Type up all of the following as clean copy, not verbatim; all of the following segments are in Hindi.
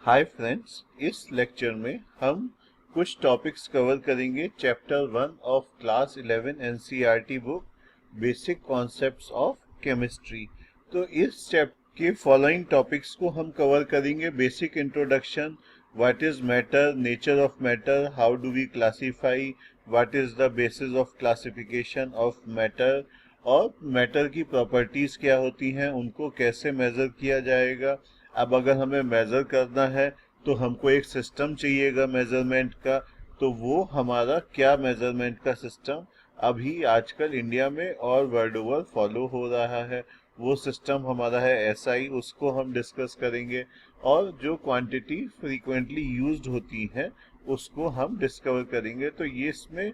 हाय फ्रेंड्स, इस लेक्चर में हम कुछ टॉपिक्स कवर करेंगे chapter 1 of class 11 NCERT book basic concepts of chemistry. तो इस चैप्टर के फॉलोइंग टॉपिक्स को हम कवर करेंगे। Basic introduction, what is matter, nature of matter, how do we classify, what is the basis of classification of matter, और मैटर की प्रॉपर्टीज क्या होती हैं, उनको कैसे मेजर किया जाएगा। अब अगर हमें मेजर करना है तो हमको एक सिस्टम चाहिएगा मेजरमेंट का, तो वो हमारा क्या मेजरमेंट का सिस्टम अभी आजकल इंडिया में और वर्ल्ड ओवर फॉलो हो रहा है, वो सिस्टम हमारा है एसआई, उसको हम डिस्कस करेंगे। और जो क्वांटिटी फ्रीक्वेंटली यूज्ड होती हैं उसको हम डिस्कवर करेंगे। तो ये इसमें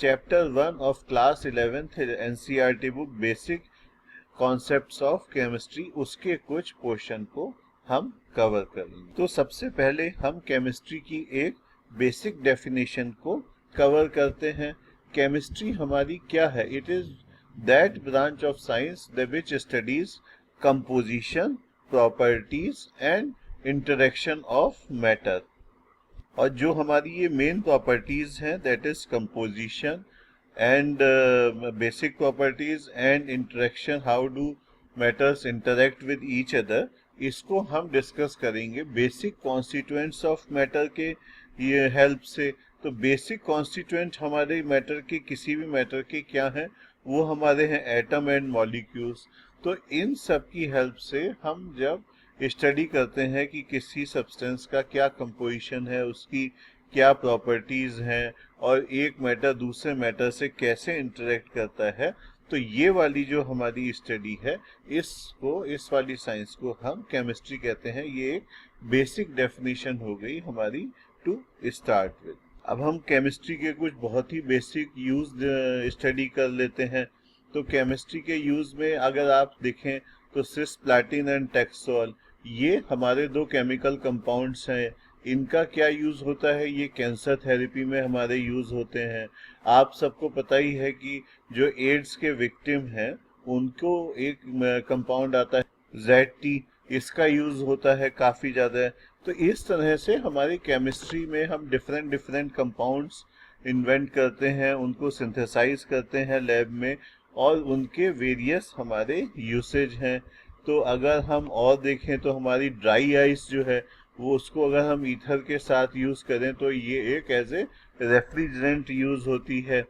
chapter 1 of class 11th NCERT book basic concepts of chemistry, उसके कुछ पोर्शन को हम कवर करेंगे। तो सबसे पहले हम केमिस्ट्री की एक बेसिक डेफिनेशन को कवर करते हैं। केमिस्ट्री हमारी क्या है? It is that branch of science which studies composition, properties and interaction of matter. और जो हमारी ये मेन प्रॉपर्टीज हैं, that is composition and basic properties and interaction, how do matters interact with each other, इसको हम डिस्कस करेंगे बेसिक कॉन्स्टिट्यूएंट्स ऑफ मैटर के ये हेल्प से। तो बेसिक कॉन्स्टिट्यूएंट हमारे मैटर के, किसी भी मैटर के क्या हैं, वो हमारे हैं एटम एंड मॉलिक्यूल्स। तो इन सब की हेल्प से हम जब स्टडी करते हैं कि किसी सब्सटेंस का क्या कंपोजिशन है, उसकी क्या प्रॉपर्टीज हैं, और एक मैटर दूसरे मैटर से कैसे इंटरेक्ट करता है, तो ये वाली जो हमारी स्टडी है, इस वाली साइंस को हम केमिस्ट्री कहते हैं। ये एक बेसिक डेफिनेशन हो गई हमारी टू स्टार्ट विद। अब हम केमिस्ट्री के कुछ बहुत ही बेसिक यूज स्टडी कर लेते हैं। तो केमिस्ट्री के यूज में अगर आप देखें तो सिस्प्लैटिन एंड टैक्सोल, ये हमारे दो केमिकल कंपाउंड्स हैं। इनका क्या यूज होता है? ये कैंसर थेरेपी में हमारे यूज होते हैं। आप सबको पता ही है कि जो एड्स के विक्टिम हैं उनको एक कंपाउंड आता है ZT, इसका यूज होता है काफी ज्यादा। तो इस तरह से हमारी केमिस्ट्री में हम डिफरेंट डिफरेंट कंपाउंड्स इन्वेंट करते हैं, उनको सिंथेसाइज करते हैं लैब में, और उनके वेरियस हमारे यूसेज हैं। तो अगर हम और देखें तो हमारी ड्राई आइस जो है, वो उसको अगर हम ईथर के साथ यूज करें तो ये एक एज ए रेफ्रिजरेंट यूज होती है।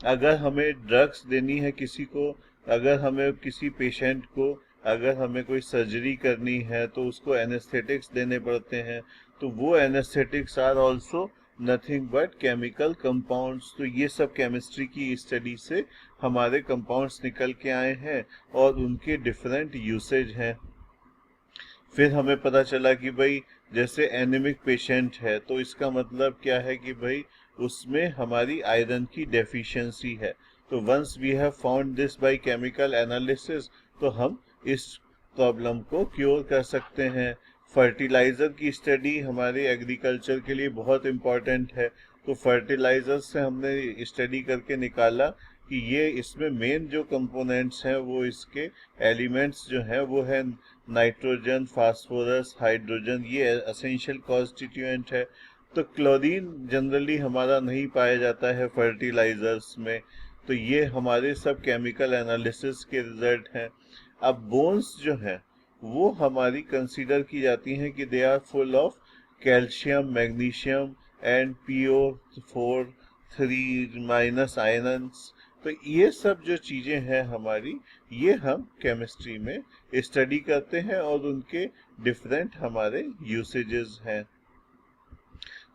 अगर हमें ड्रग्स देनी है किसी को, अगर हमें किसी पेशेंट को, अगर हमें कोई सर्जरी करनी है तो उसको एनेस्थेटिक्स देने पड़ते हैं, तो वो anaesthetics are also nothing but chemical compounds. तो ये सब केमिस्ट्री की स्टडी से हमारे कंपाउंड्स निकल के आए हैं और उनके डिफरेंट यूसेज हैं। फिर हमें पता चला कि भाई जैसे एनीमिक पेशेंट है, तो इसका मतलब क्या है कि भाई उसमें हमारी आयरन की डेफिशिएंसी है। तो once we have found this by chemical analysis, तो हम इस प्रॉब्लम को क्योर कर सकते हैं। फर्टिलाइजर की स्टडी हमारे एग्रीकल्चर के लिए बहुत इम्पोर्टेंट है। तो फर्टिलाइजर से हमने स्टडी करके निकाला कि ये इसमें मेन जो कंपोनेंट्स हैं, वो इसके एलिमेंट्स जो हैं वो है नाइट्रोजन, फास्फोरस, हाइड्रोजन, ये एसेंशियल कॉन्स्टिट्यूएंट है। तो क्लोरीन जनरली हमारा नहीं पाया जाता है फर्टिलाइजर्स में। तो ये हमारे सब केमिकल एनालिसिस के रिजल्ट हैं। अब बोन्स जो हैं वो हमारी कंसीडर की जाती हैं कि they are full of calcium, magnesium and PO4 3 minus ions. तो ये सब जो चीजें हैं हमारी, ये हम केमिस्ट्री में स्टडी करते हैं और उनके डिफरेंट हमारे यूसेजेस हैं।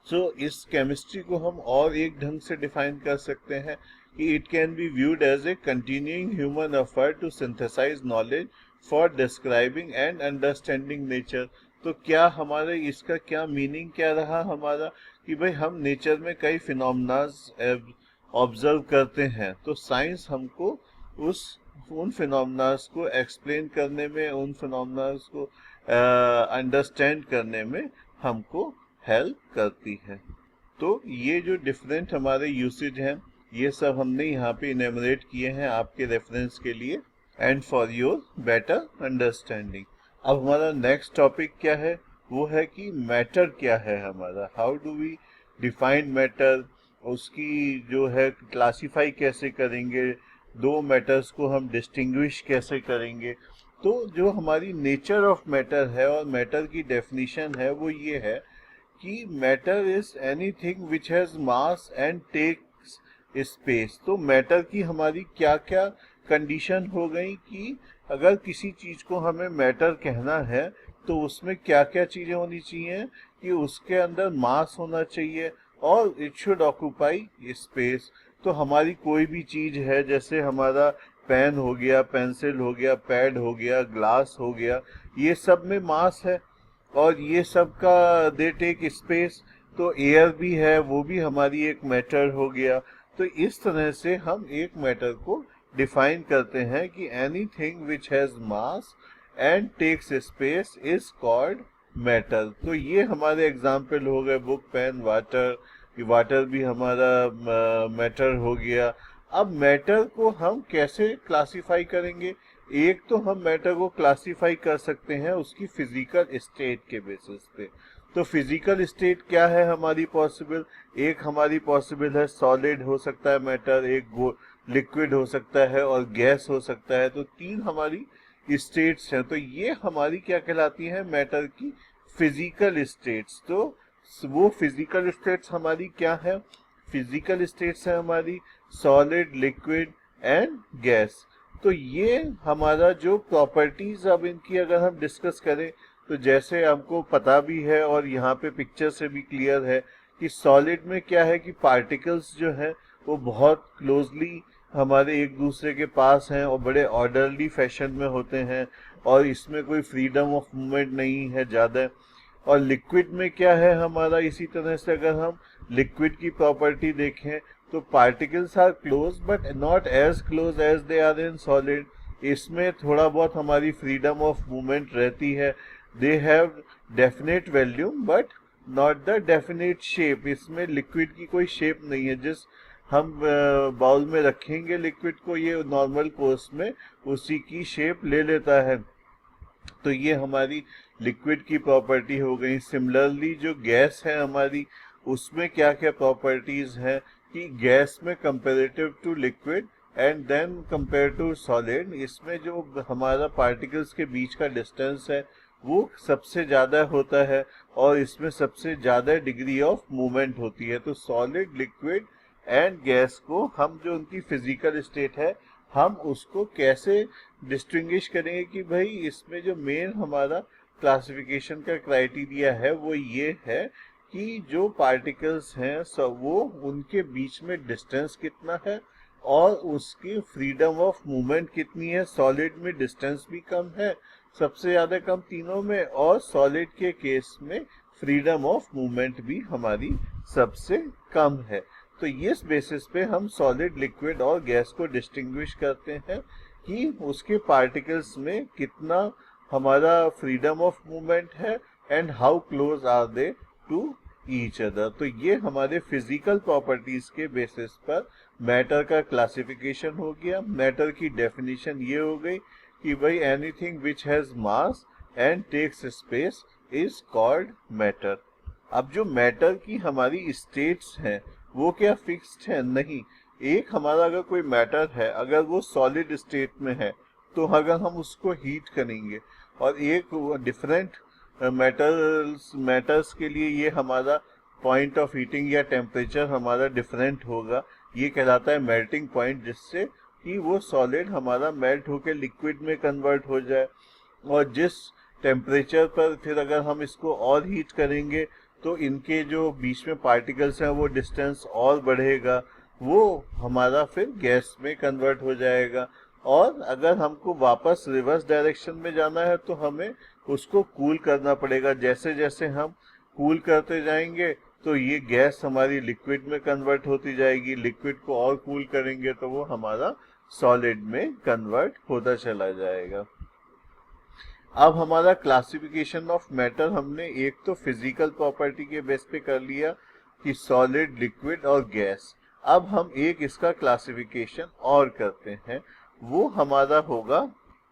सो इस केमिस्ट्री को हम और एक ढंग से डिफाइन कर सकते हैं कि it can be viewed as a continuing human effort to synthesise knowledge for describing and understanding nature. तो क्या हमारे इसका क्या मीनिंग क्या रहा हमारा कि भाई हम नेचर में कई फिनोमेनाज ऑब्जर्व करते हैं, तो साइंस हमको उन फिनोमेनास को एक्सप्लेन करने में, उन फिनोमेनास को अंडरस्टैंड करने में हमको हेल्प करती है। तो ये जो डिफरेंट हमारे यूसेज हैं, ये सब हमने यहाँ पे इनैमरेट किए हैं आपके रेफरेंस के लिए and for your better understanding. अब हमारा नेक्स्ट टॉपिक क्या है? वो है कि मैटर क्या है हमारा, how do we define matter, उसकी जो है क्लासिफाई कैसे करेंगे, दो मैटर्स को हम डिस्टिंग्विश कैसे करेंगे। तो जो हमारी नेचर ऑफ मैटर है और मैटर की डेफिनेशन है वो ये है कि matter is anything which has mass and takes space. तो मैटर की हमारी क्या क्या कंडीशन हो गई कि अगर किसी चीज को हमें मैटर कहना है तो उसमें क्या क्या चीजें होनी चाहिए कि उसके अंदर मास होना चाहिए और इट शुड ऑक्यूपाई स्पेस। तो हमारी कोई भी चीज है, जैसे हमारा पेन हो गया, पेंसिल हो गया, पैड हो गया, ग्लास हो गया, ये सब में मास है और ये सब का दे टेक स्पेस। तो एयर भी है, वो भी हमारी एक मैटर हो गया। तो इस तरह से हम एक मैटर को डिफाइन करते हैं कि anything which has mass and takes space is called matter. तो ये हमारे एग्जाम्पल हो गए बुक, पेन, वाटर। वाटर भी हमारा मैटर हो गया। अब मैटर को हम कैसे क्लासिफाई करेंगे? एक तो हम मैटर को क्लासिफाई कर सकते हैं उसकी फिजिकल स्टेट के बेसिस पे। तो फिजिकल स्टेट क्या है हमारी पॉसिबल? एक हमारी पॉसिबल है सॉलिड हो सकता है मैटर, एक लिक्विड हो सकता है और गैस हो सकता है। तो तीन हमारी स्टेट्स हैं। तो ये हमारी क्या कहलाती हैं? मैटर की फिजिकल स्टेट्स। तो वो फिजिकल स्टेट्स हमारी क्या है? फिजिकल स्टेट्स है हमारी सॉलिड, लिक्विड एंड गैस। तो ये हमारा जो प्रॉपर्टीज, अब इनकी अगर हम डिस्कस करें तो जैसे हमको पता भी है और यहाँ पे पिक्चर से भी क्लियर है कि सॉलिड में क्या है कि पार्टिकल्स जो है वो बहुत क्लोजली हमारे एक दूसरे के पास हैं और बड़े ऑर्डरली फैशन में होते हैं और इसमें कोई फ्रीडम ऑफ मूवमेंट नहीं है ज़्यादा। और लिक्विड में क्या है हमारा, इसी तरह से अगर हम लिक्विड की प्रॉपर्टी देखें तो particles are close but not as close as they are in solid. इसमें थोड़ा बहुत हमारी फ्रीडम ऑफ मूवमेंट रहती है। They have definite volume but not the definite shape. इसमें लिक्विड की कोई शेप नहीं है। जिस हम बाउल में रखेंगे लिक्विड को, ये नॉर्मल कोर्स में उसी की शेप ले लेता है। तो ये हमारी लिक्विड की प्रॉपर्टी हो गई। सिमिलरली जो गैस है हमारी, उसमें क्या क्या प्रॉपर्टीज हैं कि गैस में comparative to liquid and then compare to solid, इसमें जो हमारा पार्टिकल्स के बीच का डिस्टेंस है वो सबसे ज़्यादा होता है और इसमें सबसे ज़्यादा डिग्री ऑफ मूवमेंट होती है। तो सॉलिड, लिक्विड एंड गैस को हम जो उनकी फिजिकल स्टेट है हम उसको कैसे डिस्टिंग्विश करेंगे कि भाई इसमें जो मेन हमारा क्लासिफिकेशन का क्राइटेरिया है वो ये है कि जो पार्टिकल्स हैं सब वो उनके बीच में डिस्टेंस कितना है और उसकी फ्रीडम ऑफ मूवमेंट कितनी है। सॉलिड में डिस्टेंस भी कम है, सबसे ज्यादा कम तीनों में, और सॉलिड के केस में फ्रीडम ऑफ मूवमेंट भी हमारी सबसे कम है। तो इस बेसिस पे हम सॉलिड, लिक्विड और गैस को डिस्टिंग्विश करते हैं कि उसके पार्टिकल्स में कितना हमारा फ्रीडम ऑफ मूवमेंट है and how close are they to each other. तो ये हमारे फिजिकल प्रॉपर्टीज के बेसिस पर मैटर का क्लासिफिकेशन हो गया। मैटर की डेफिनेशन ये हो गई कि भाई anything which has mass and takes space is called matter. अब जो मैटर की हमारी स्टेट्स हैं वो क्या फिक्स्ड है? नहीं। एक हमारा अगर कोई मैटर है, अगर वो सॉलिड स्टेट में है तो अगर हम उसको हीट करेंगे, और एक डिफरेंट मैटर्स के लिए ये हमारा पॉइंट ऑफ हीटिंग या टेम्परेचर हमारा डिफरेंट होगा। ये कहलाता है मेल्टिंग पॉइंट, जिससे कि वो सॉलिड हमारा मेल्ट होकर लिक्विड में कन्वर्ट हो जाए। और जिस टेम्परेचर पर फिर अगर हम इसको और हीट करेंगे तो इनके जो बीच में पार्टिकल्स हैं वो डिस्टेंस और बढ़ेगा, वो हमारा फिर गैस में कन्वर्ट हो जाएगा। और अगर हमको वापस रिवर्स डायरेक्शन में जाना है तो हमें उसको कूल करना पड़ेगा। जैसे जैसे हम कूल करते जाएंगे तो ये गैस हमारी लिक्विड में कन्वर्ट होती जाएगी, लिक्विड को और कूल करेंगे तो वो हमारा सॉलिड में कन्वर्ट होता चला जाएगा। अब हमारा क्लासिफिकेशन ऑफ मैटर हमने एक तो फिजिकल प्रॉपर्टी के बेस पे कर लिया कि सॉलिड, लिक्विड और गैस। अब हम एक इसका क्लासिफिकेशन और करते हैं, वो हमारा होगा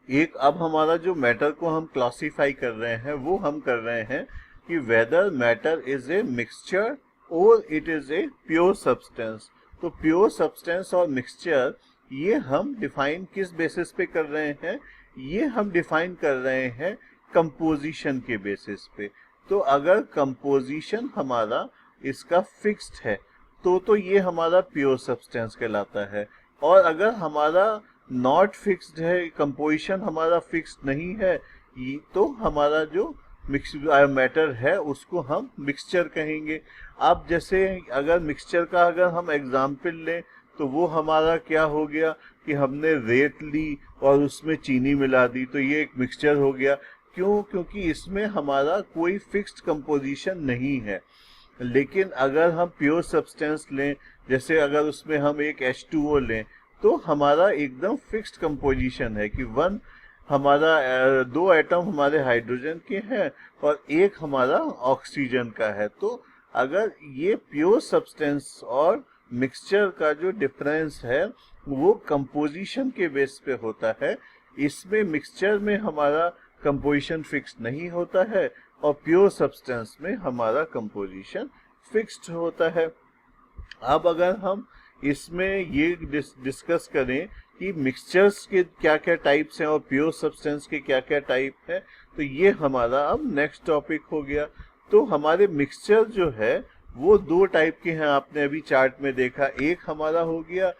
एक। अब हमारा जो मैटर को हम क्लासिफाई कर रहे हैं वो हम कर रहे हैं कि whether matter is a mixture और it is a pure substance. तो प्योर सब्सटेंस और मिक्सचर ये हम डिफाइन किस बेसिस पे कर रहे हैं? ये हम डिफाइन कर रहे हैं कंपोजिशन के बेसिस पे। तो अगर कंपोजिशन हमारा इसका फिक्स्ड है तो ये हमारा प्योर सब्सटेंस कहलाता है। और अगर हमारा नॉट फिक्स्ड है, कंपोजिशन हमारा फिक्स्ड नहीं है, तो हमारा जो मिक्स मैटर है उसको हम मिक्सचर कहेंगे। अब जैसे अगर मिक्सचर का अगर हम एग्जाम्पल लें तो वो हमारा क्या हो गया कि हमने रेत ली और उसमें चीनी मिला दी, तो ये एक मिक्सचर हो गया। क्यों? क्योंकि इसमें हमारा कोई फिक्स्ड कंपोजिशन नहीं है। लेकिन अगर हम प्योर सब्सटेंस लें, जैसे अगर उसमें हम एक H2O लें, तो हमारा एकदम फिक्स्ड कंपोजिशन है कि हमारा दो एटम हमारे हाइड्रोजन के हैं और एक हमारा ऑक्सीजन का है। तो अगर ये प्योर सब्सटेंस और मिक्सचर का जो डिफरेंस है वो कंपोजिशन के बेस पे होता है। इसमें मिक्सचर में हमारा कंपोजिशन फिक्स नहीं होता है और प्योर सब्सटेंस में हमारा कंपोजिशन फिक्स्ड होता है। अब अगर हम इसमें ये डिस्कस करें कि मिक्सचर्स के क्या क्या टाइप्स हैं और प्योर सब्सटेंस के क्या क्या टाइप हैं, तो ये हमारा अब नेक्स्ट टॉपिक हो गया। तो हमारे मिक्सचर जो है वो दो टाइप के हैं, आपने अभी चार्ट में देखा। एक हमारा हो गया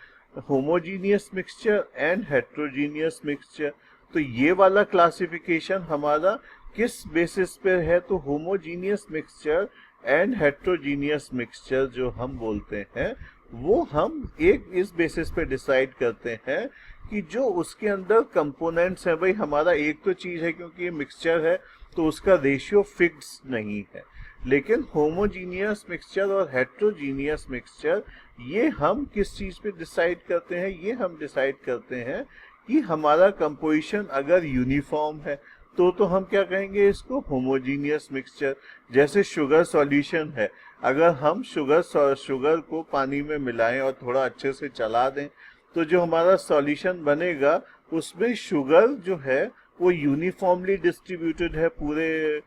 homogeneous mixture and heterogeneous mixture. तो ये वाला क्लासिफिकेशन हमारा किस बेसिस पे है? तो homogeneous mixture and heterogeneous mixture जो हम बोलते हैं वो हम एक इस बेसिस पे डिसाइड करते हैं कि जो उसके अंदर कंपोनेंट्स हैं, भाई हमारा एक तो चीज है क्योंकि ये मिक्सचर है तो उसका रेशियो फिक्स नहीं है। लेकिन होमोजीनियस मिक्सचर और हेट्रोजीनियस मिक्सचर ये हम किस चीज पे डिसाइड करते हैं? ये हम डिसाइड करते हैं कि हमारा कंपोजिशन अगर यूनिफॉर्म है तो हम क्या कहेंगे इसको? Homogeneous mixture. जैसे शुगर सॉल्यूशन है, अगर हम शुगर को पानी में मिलाएं और थोड़ा अच्छे से चला दें तो जो हमारा सॉल्यूशन बनेगा उसमें शुगर जो है वो यूनिफॉर्मली डिस्ट्रीब्यूटेड है पूरे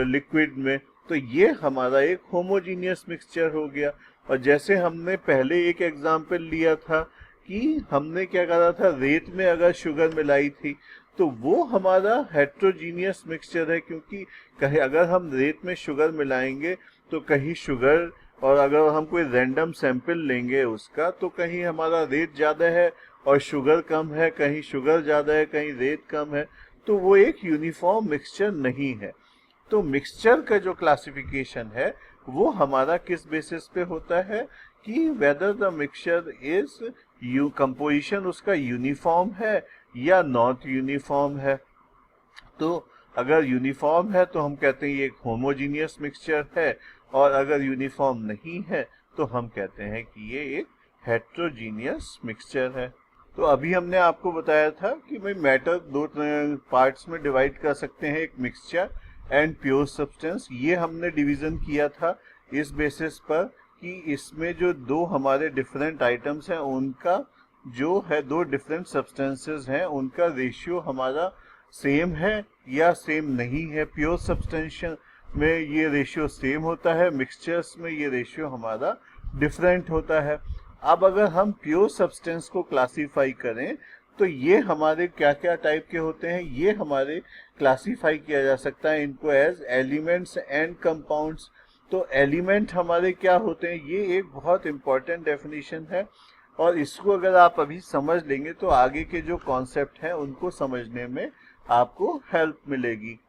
लिक्विड में। तो ये हमारा एक होमोजीनियस मिक्सचर हो गया। और जैसे हमने पहले एक एग्जाम्पल लिया था कि हमने क्या करा था, रेत में अगर शुगर मिलाई थी तो वो हमारा हेट्रोजीनियस मिक्सचर है, क्योंकि कहीं अगर हम रेत में शुगर मिलाएंगे तो कहीं शुगर, और अगर हम कोई रैंडम सैंपल लेंगे उसका तो कहीं हमारा रेत ज़्यादा है और शुगर कम है, कहीं शुगर ज़्यादा है कहीं रेत कम है, तो वो एक यूनिफॉर्म मिक्सचर नहीं है। तो मिक्सचर का जो क्लासिफिकेशन है वो हमारा किस बेसिस पे होता है कि whether the mixture is composition उसका यूनिफॉर्म है या नॉट यूनिफॉर्म है। तो अगर यूनिफॉर्म है तो हम कहते हैं ये एक होमोजीनियस मिक्सचर है, और अगर यूनिफॉर्म नहीं है तो हम कहते हैं कि ये एक हेट्रोजीनियस मिक्सचर है। तो अभी हमने आपको बताया था कि भाई मैटर दो पार्ट्स में डिवाइड कर सकते हैं, एक मिक्सचर एंड प्योर सब्सटेंस। ये हमने डिवीजन किया था इस बेसिस पर कि इसमें जो दो हमारे डिफरेंट आइटम्स हैं उनका जो है, दो डिफरेंट सब्सटेंसेस हैं उनका रेशियो हमारा सेम है या सेम नहीं है। प्योर सब्सटेंस में ये रेशियो सेम होता है, मिक्सचर्स में ये रेशियो हमारा डिफरेंट होता है। अब अगर हम प्योर सब्सटेंस को क्लासीफाई करें तो ये हमारे क्या क्या टाइप के होते हैं? ये हमारे क्लासीफाई किया जा सकता है इनको एज एलिमेंट्स एंड कंपाउंड्स। तो एलिमेंट हमारे क्या होते हैं? ये एक बहुत इंपॉर्टेंट डेफिनेशन है और इसको अगर आप अभी समझ लेंगे तो आगे के जो कॉन्सेप्ट हैं उनको समझने में आपको हेल्प मिलेगी।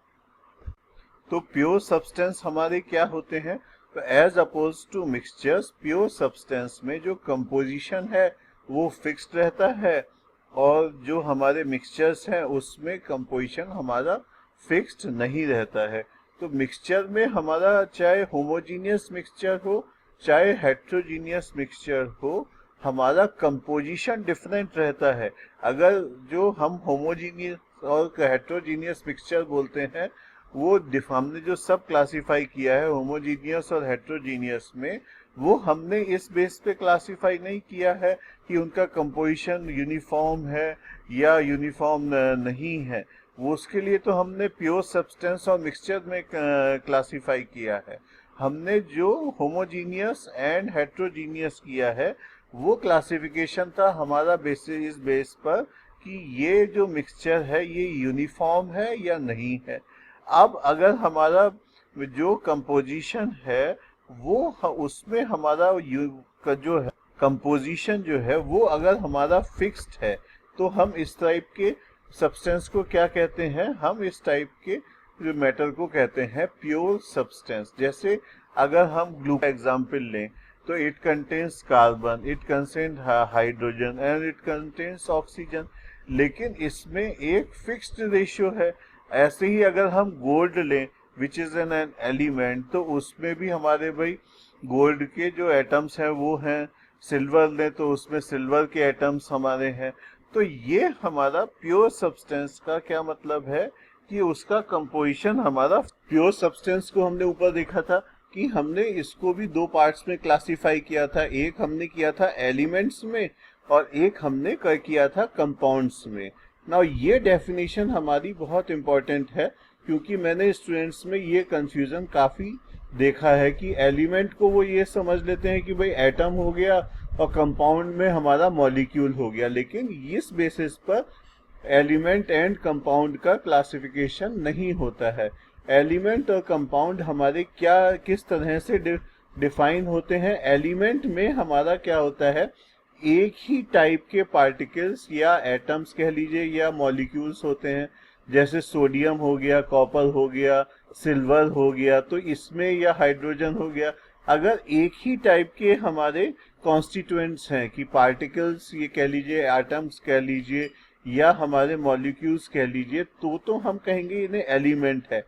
तो प्योर सब्सटेंस हमारे क्या होते हैं? तो as opposed to mixtures, pure substance में जो कंपोजिशन है वो फिक्स्ड रहता है और जो हमारे मिक्सचर्स हैं उसमें कंपोजिशन हमारा फिक्स्ड नहीं रहता है। तो मिक्सचर में हमारा चाहे होमोजीनियस मिक्सचर हो चाहे हेट्रोजीनियस मिक्सचर हो, हमारा कंपोजिशन डिफरेंट रहता है। अगर जो हम होमोजीनियस और हेट्रोजीनियस मिक्सचर बोलते हैं वो हमने जो सब क्लासिफाई किया है होमोजीनियस और हेट्रोजीनियस में, वो हमने इस बेस पे क्लासिफाई नहीं किया है कि उनका कंपोजिशन यूनिफॉर्म है या यूनिफॉर्म नहीं है। वो उसके लिए तो हमने प्योर सब्सटेंस और मिक्सचर में क्लासिफाई किया है। हमने जो होमोजीनियस एंड हेट्रोजीनियस किया है वो क्लासिफिकेशन था हमारा इस बेस पर कि ये जो मिक्सचर है ये यूनिफॉर्म है या नहीं है। अब अगर हमारा जो कंपोजिशन है वो उसमें हमारा का जो है कंपोजिशन जो है वो अगर हमारा फिक्स्ड है तो हम इस टाइप के सब्सटेंस को क्या कहते हैं, हम इस टाइप के जो मेटल को कहते हैं प्योर सब्सटेंस। जैसे अगर हम ग्लू का एग्जाम्पल लें तो it contains carbon, it contains hydrogen and it contains oxygen, लेकिन इसमें एक फिक्स्ड रेशियो है। ऐसे ही अगर हम गोल्ड लें विच इज एन एलिमेंट तो उसमें भी हमारे भाई गोल्ड के जो एटम्स हैं वो हैं। सिल्वर लें तो उसमें सिल्वर के एटम्स हमारे हैं। तो ये हमारा प्योर सब्सटेंस का क्या मतलब है कि उसका कंपोजिशन हमारा प्योर सब्सटेंस को हमने ऊपर देखा था कि हमने इसको भी दो पार्ट्स में क्लासिफाई किया था। एक हमने किया था एलिमेंट्स में और एक हमने किया था कंपाउंड्स में। नाउ ये डेफिनेशन हमारी बहुत इंपॉर्टेंट है क्योंकि मैंने स्टूडेंट्स में ये कंफ्यूजन काफी देखा है कि एलिमेंट को वो ये समझ लेते हैं कि भाई एटम हो गया और कंपाउंड में हमारा मॉलिक्यूल हो गया, लेकिन इस बेसिस पर एलिमेंट एंड कंपाउंड का क्लासिफिकेशन नहीं होता है। एलिमेंट और कंपाउंड हमारे क्या किस तरह से डिफाइन होते हैं। एलिमेंट में हमारा क्या होता है, एक ही टाइप के पार्टिकल्स या एटम्स कह लीजिए या मॉलिक्यूल्स होते हैं। जैसे सोडियम हो गया, कॉपर हो गया, सिल्वर हो गया, तो इसमें या हाइड्रोजन हो गया। अगर एक ही टाइप के हमारे कॉन्स्टिट्यूएंट्स हैं कि पार्टिकल्स ये कह लीजिए, एटम्स कह लीजिए या हमारे मॉलिक्यूल्स कह लीजिए, तो हम कहेंगे इन्हें एलिमेंट है।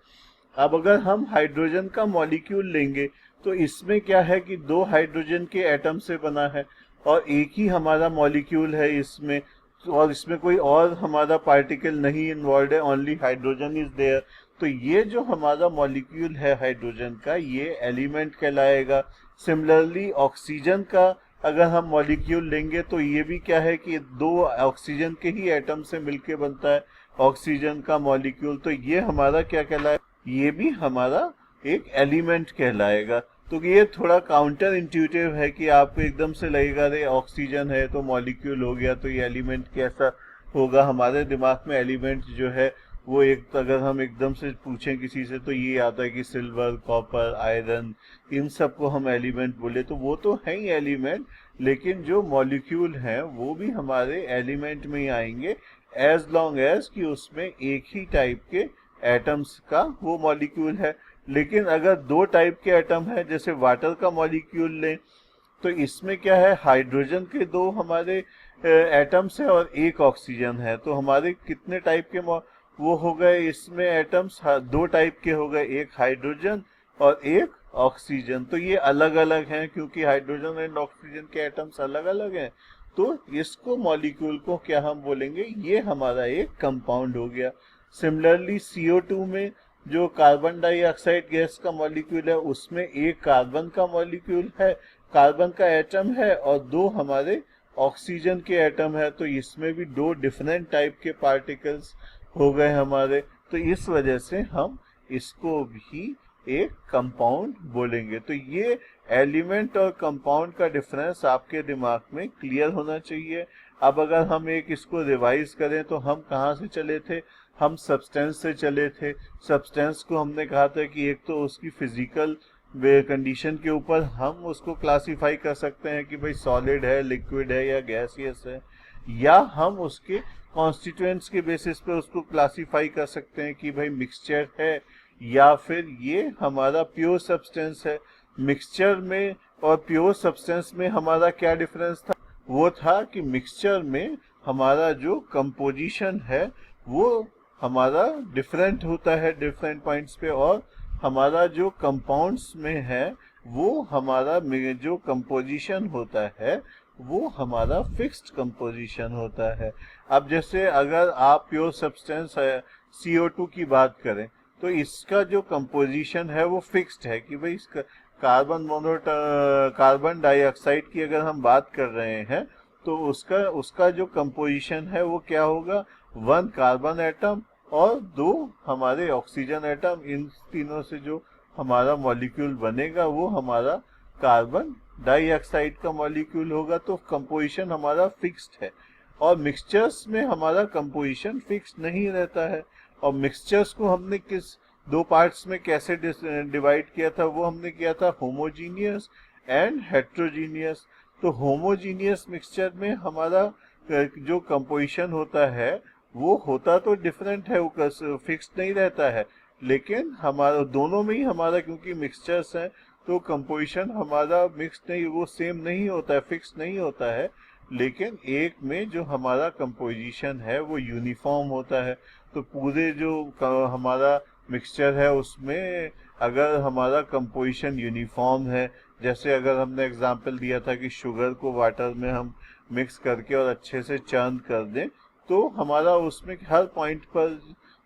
अब अगर हम हाइड्रोजन का मॉलिक्यूल लेंगे तो इसमें क्या है कि दो हाइड्रोजन के एटम से बना है और एक ही हमारा मॉलिक्यूल है इसमें, और इसमें कोई और हमारा पार्टिकल नहीं इन्वॉल्व है, ओनली हाइड्रोजन इज देयर। तो ये जो हमारा मॉलिक्यूल है हाइड्रोजन का ये एलिमेंट कहलाएगा। सिमिलरली ऑक्सीजन का अगर हम मॉलिक्यूल लेंगे तो ये भी क्या है कि दो ऑक्सीजन के ही एटम से मिलके बनता है ऑक्सीजन का मॉलिक्यूल। तो ये हमारा क्या कहलाएगा, ये भी हमारा एक एलिमेंट कहलाएगा। तो ये थोड़ा काउंटर इंट्यूटिव है कि आपको एकदम से लगेगा रे ऑक्सीजन है तो मॉलिक्यूल हो गया तो ये एलिमेंट कैसा होगा। हमारे दिमाग में एलिमेंट जो है वो एक, अगर हम एकदम से पूछें किसी से तो ये आता है कि सिल्वर, कॉपर, आयरन, इन सब को हम एलिमेंट बोले तो वो तो है ही एलिमेंट, लेकिन जो मॉलिक्यूल हैं वो भी हमारे एलिमेंट में ही आएंगे एज लॉन्ग एज कि उसमें एक ही टाइप के एटम्स का वो मॉलिक्यूल है। लेकिन अगर दो टाइप के एटम है, जैसे वाटर का मॉलिक्यूल लें तो इसमें क्या है, हाइड्रोजन के दो हमारे एटम्स है और एक ऑक्सीजन है, तो हमारे कितने टाइप के वो हो गए इसमें एटम्स, दो टाइप के हो गए, एक हाइड्रोजन और एक ऑक्सीजन। तो ये अलग अलग हैं क्योंकि हाइड्रोजन एंड ऑक्सीजन के एटम्स अलग अलग हैं। तो इसको मॉलिक्यूल को क्या हम बोलेंगे, ये हमारा एक कंपाउंड हो गया। सिमिलरली CO2 में जो कार्बन डाइऑक्साइड गैस का मॉलिक्यूल है उसमें एक कार्बन का मॉलिक्यूल है, कार्बन का एटम है और दो हमारे ऑक्सीजन के एटम है। तो इसमें भी दो डिफरेंट टाइप के पार्टिकल्स हो गए हमारे। तो इस वजह से हम इसको भी एक कंपाउंड बोलेंगे। तो ये एलिमेंट और कंपाउंड का डिफरेंस आपके दिमाग में क्लियर होना चाहिए। अब अगर हम एक इसको रिवाइज करें तो हम कहाँ से चले थे, हम सब्सटेंस से चले थे। सब्सटेंस को हमने कहा था कि एक तो उसकी फिजिकल कंडीशन के ऊपर हम उसको क्लासिफाई कर सकते हैं कि भाई सॉलिड है, लिक्विड है या गैसियस है, या हम उसके कॉन्स्टिट्यूएंट्स के बेसिस पे उसको क्लासिफाई कर सकते हैं कि भाई मिक्सचर है या फिर ये हमारा प्योर सब्सटेंस है। मिक्सचर में और प्योर सब्सटेंस में हमारा क्या डिफरेंस था, वो था कि मिक्सचर में हमारा जो कंपोजिशन है वो हमारा डिफरेंट होता है डिफरेंट पॉइंट्स पे, और हमारा जो कंपाउंड्स में है वो हमारा जो कंपोजिशन होता है वो हमारा फिक्स्ड कंपोजिशन होता है। अब जैसे अगर आप प्योर सब्सटेंस है CO2 की बात करें तो इसका जो कंपोजिशन है वो फिक्स्ड है कि भाई इसका कार्बन डाइऑक्साइड की अगर हम बात कर रहे हैं तो उसका जो कंपोजिशन है वो क्या होगा, 1 कार्बन एटम और 2 हमारे ऑक्सीजन एटम। इन तीनों से जो हमारा मॉलिक्यूल बनेगा वो हमारा कार्बन डाइऑक्साइड का मॉलिक्यूल होगा। तो कंपोजिशन हमारा फिक्स्ड है। और मिक्सचर्स में हमारा कंपोजिशन फिक्स नहीं रहता है। और मिक्सचर्स को हमने किस 2 पार्ट्स में कैसे डिवाइड किया था, वो हमने किया था होमोजीनियस एंड हेट्रोजीनियस। तो होमोजीनियस मिक्सचर में हमारा जो कंपोजिशन होता है वो होता तो डिफरेंट है, वो फिक्स नहीं रहता है, लेकिन हमारा दोनों में ही हमारा क्योंकि मिक्सचर्स हैं तो कंपोजिशन हमारा मिक्स नहीं, वो सेम नहीं होता है, फिक्स नहीं होता है। लेकिन एक में जो हमारा कंपोजिशन है वो यूनिफॉर्म होता है। तो पूरे जो हमारा मिक्सचर है उसमें अगर हमारा कंपोजिशन यूनिफॉर्म है, जैसे अगर हमने एग्जांपल दिया था कि शुगर को वाटर में हम मिक्स करके और अच्छे से चर्न कर दें, तो हमारा उसमें हर पॉइंट पर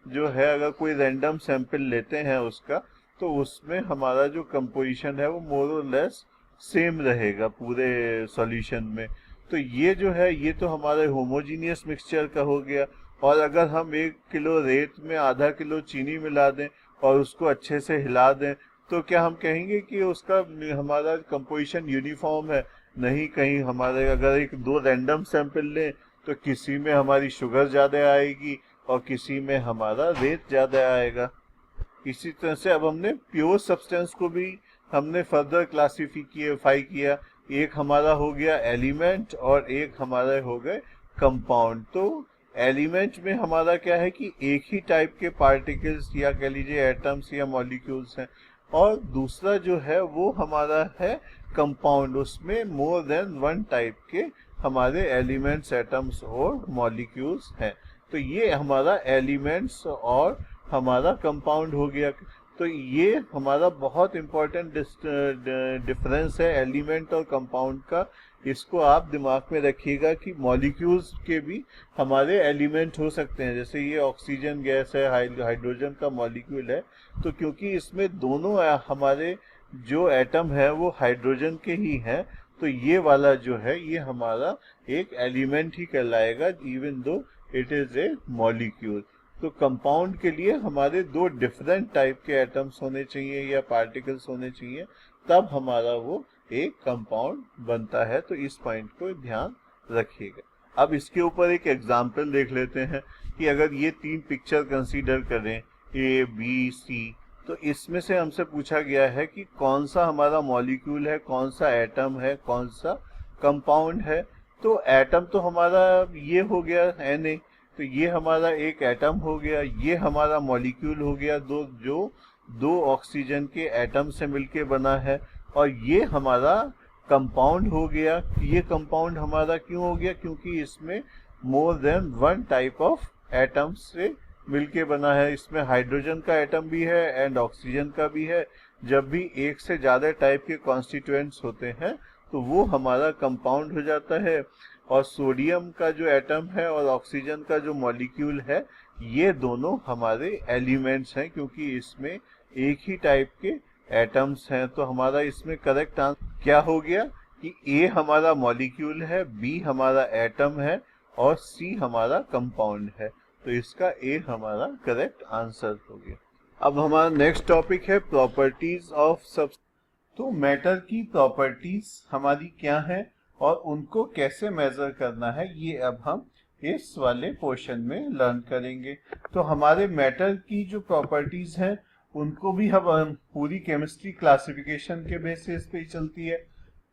जो है अगर कोई रैंडम सैंपल लेते हैं उसका, तो उसमें हमारा जो कंपोजिशन है वो मोर और लेस सेम रहेगा पूरे सॉल्यूशन में। तो ये जो है ये तो हमारे होमोजीनियस मिक्सचर का हो गया। और अगर हम 1 किलो रेत में आधा किलो चीनी मिला दें और उसको अच्छे से हिला दें, तो क्या हम कहेंगे कि उसका हमारा कंपोजिशन यूनिफॉर्म है? नहीं, कहीं हमारे अगर 2 रैंडम सैंपल लें तो किसी में हमारी शुगर ज़्यादा आएगी और किसी में हमारा रेत ज़्यादा आएगा। इसी तरह से अब हमने प्योर सब्सटेंस को भी हमने फर्दर क्लासिफाई किया। एक हमारा हो गया एलिमेंट और एक हमारे हो गए कंपाउंड। तो एलिमेंट में हमारा क्या है कि एक ही टाइप के पार्टिकल्स या कह लीजिए एटम्स या मॉलिक्यूल्स हैं, और दूसरा जो है वो हमारा है कंपाउंड, उसमें मोर देन 1 टाइप के हमारे एलिमेंट्स, एटम्स और मॉलिक्यूल्स हैं। तो ये हमारा एलिमेंट्स और हमारा कंपाउंड हो गया। तो ये हमारा बहुत इंपॉर्टेंट डिफरेंस है एलिमेंट और कंपाउंड का। इसको आप दिमाग में रखिएगा कि मॉलिक्यूल्स के भी हमारे एलिमेंट हो सकते हैं। जैसे ये ऑक्सीजन गैस है, हाइड्रोजन का मॉलिक्यूल है, तो क्योंकि इसमें दोनों हमारे जो एटम है वो हाइड्रोजन के ही हैं, तो ये वाला जो है ये हमारा एक एलिमेंट ही कहलाएगा, even though it is A molecule. तो कंपाउंड के लिए हमारे 2 डिफरेंट टाइप के एटम्स होने चाहिए या पार्टिकल्स होने चाहिए, तब हमारा वो एक कंपाउंड बनता है। तो इस पॉइंट को ध्यान रखिएगा। अब इसके ऊपर एक एग्जांपल देख लेते हैं कि अगर ये 3 पिक्चर कंसीडर करें A, B, C, तो इसमें से हमसे पूछा गया है कि कौन सा हमारा मॉलिक्यूल है, कौन सा एटम है, कौन सा कंपाउंड है। तो एटम तो हमारा ये हो गया Na, तो ये हमारा एक एटम हो गया, ये हमारा मॉलिक्यूल हो गया जो 2 ऑक्सीजन के एटम से मिलके बना है, और ये हमारा कंपाउंड हो गया। ये कंपाउंड हमारा क्यों हो गया? क्योंकि इसमें more than 1 type of atoms से मिलके बना है। इसमें हाइड्रोजन का एटम भी है एंड ऑक्सीजन का भी है। जब भी एक से ज्यादा टाइप के कॉन्स्टिट्यूएंट्स होते हैं तो वो हमारा कंपाउंड हो जाता है। और सोडियम का जो एटम है और ऑक्सीजन का जो मॉलिक्यूल है, ये दोनों हमारे एलिमेंट्स हैं, क्योंकि इसमें एक ही टाइप के एटम्स हैं। तो हमारा इसमें करेक्ट आंसर क्या हो गया कि A हमारा मॉलिक्यूल है, B हमारा एटम है और C हमारा कंपाउंड है। तो इसका A हमारा करेक्ट आंसर हो गया। अब हमारा नेक्स्ट टॉपिक है प्रॉपर्टीज ऑफ सब्सटेंस। तो मैटर की प्रॉपर्टीज हमारी क्या है और उनको कैसे मेजर करना है, ये अब हम इस वाले पोर्शन में लर्न करेंगे। तो हमारे मैटर की जो प्रॉपर्टीज हैं उनको भी हम पूरी केमिस्ट्री क्लासिफिकेशन के बेसिस पे ही चलती है।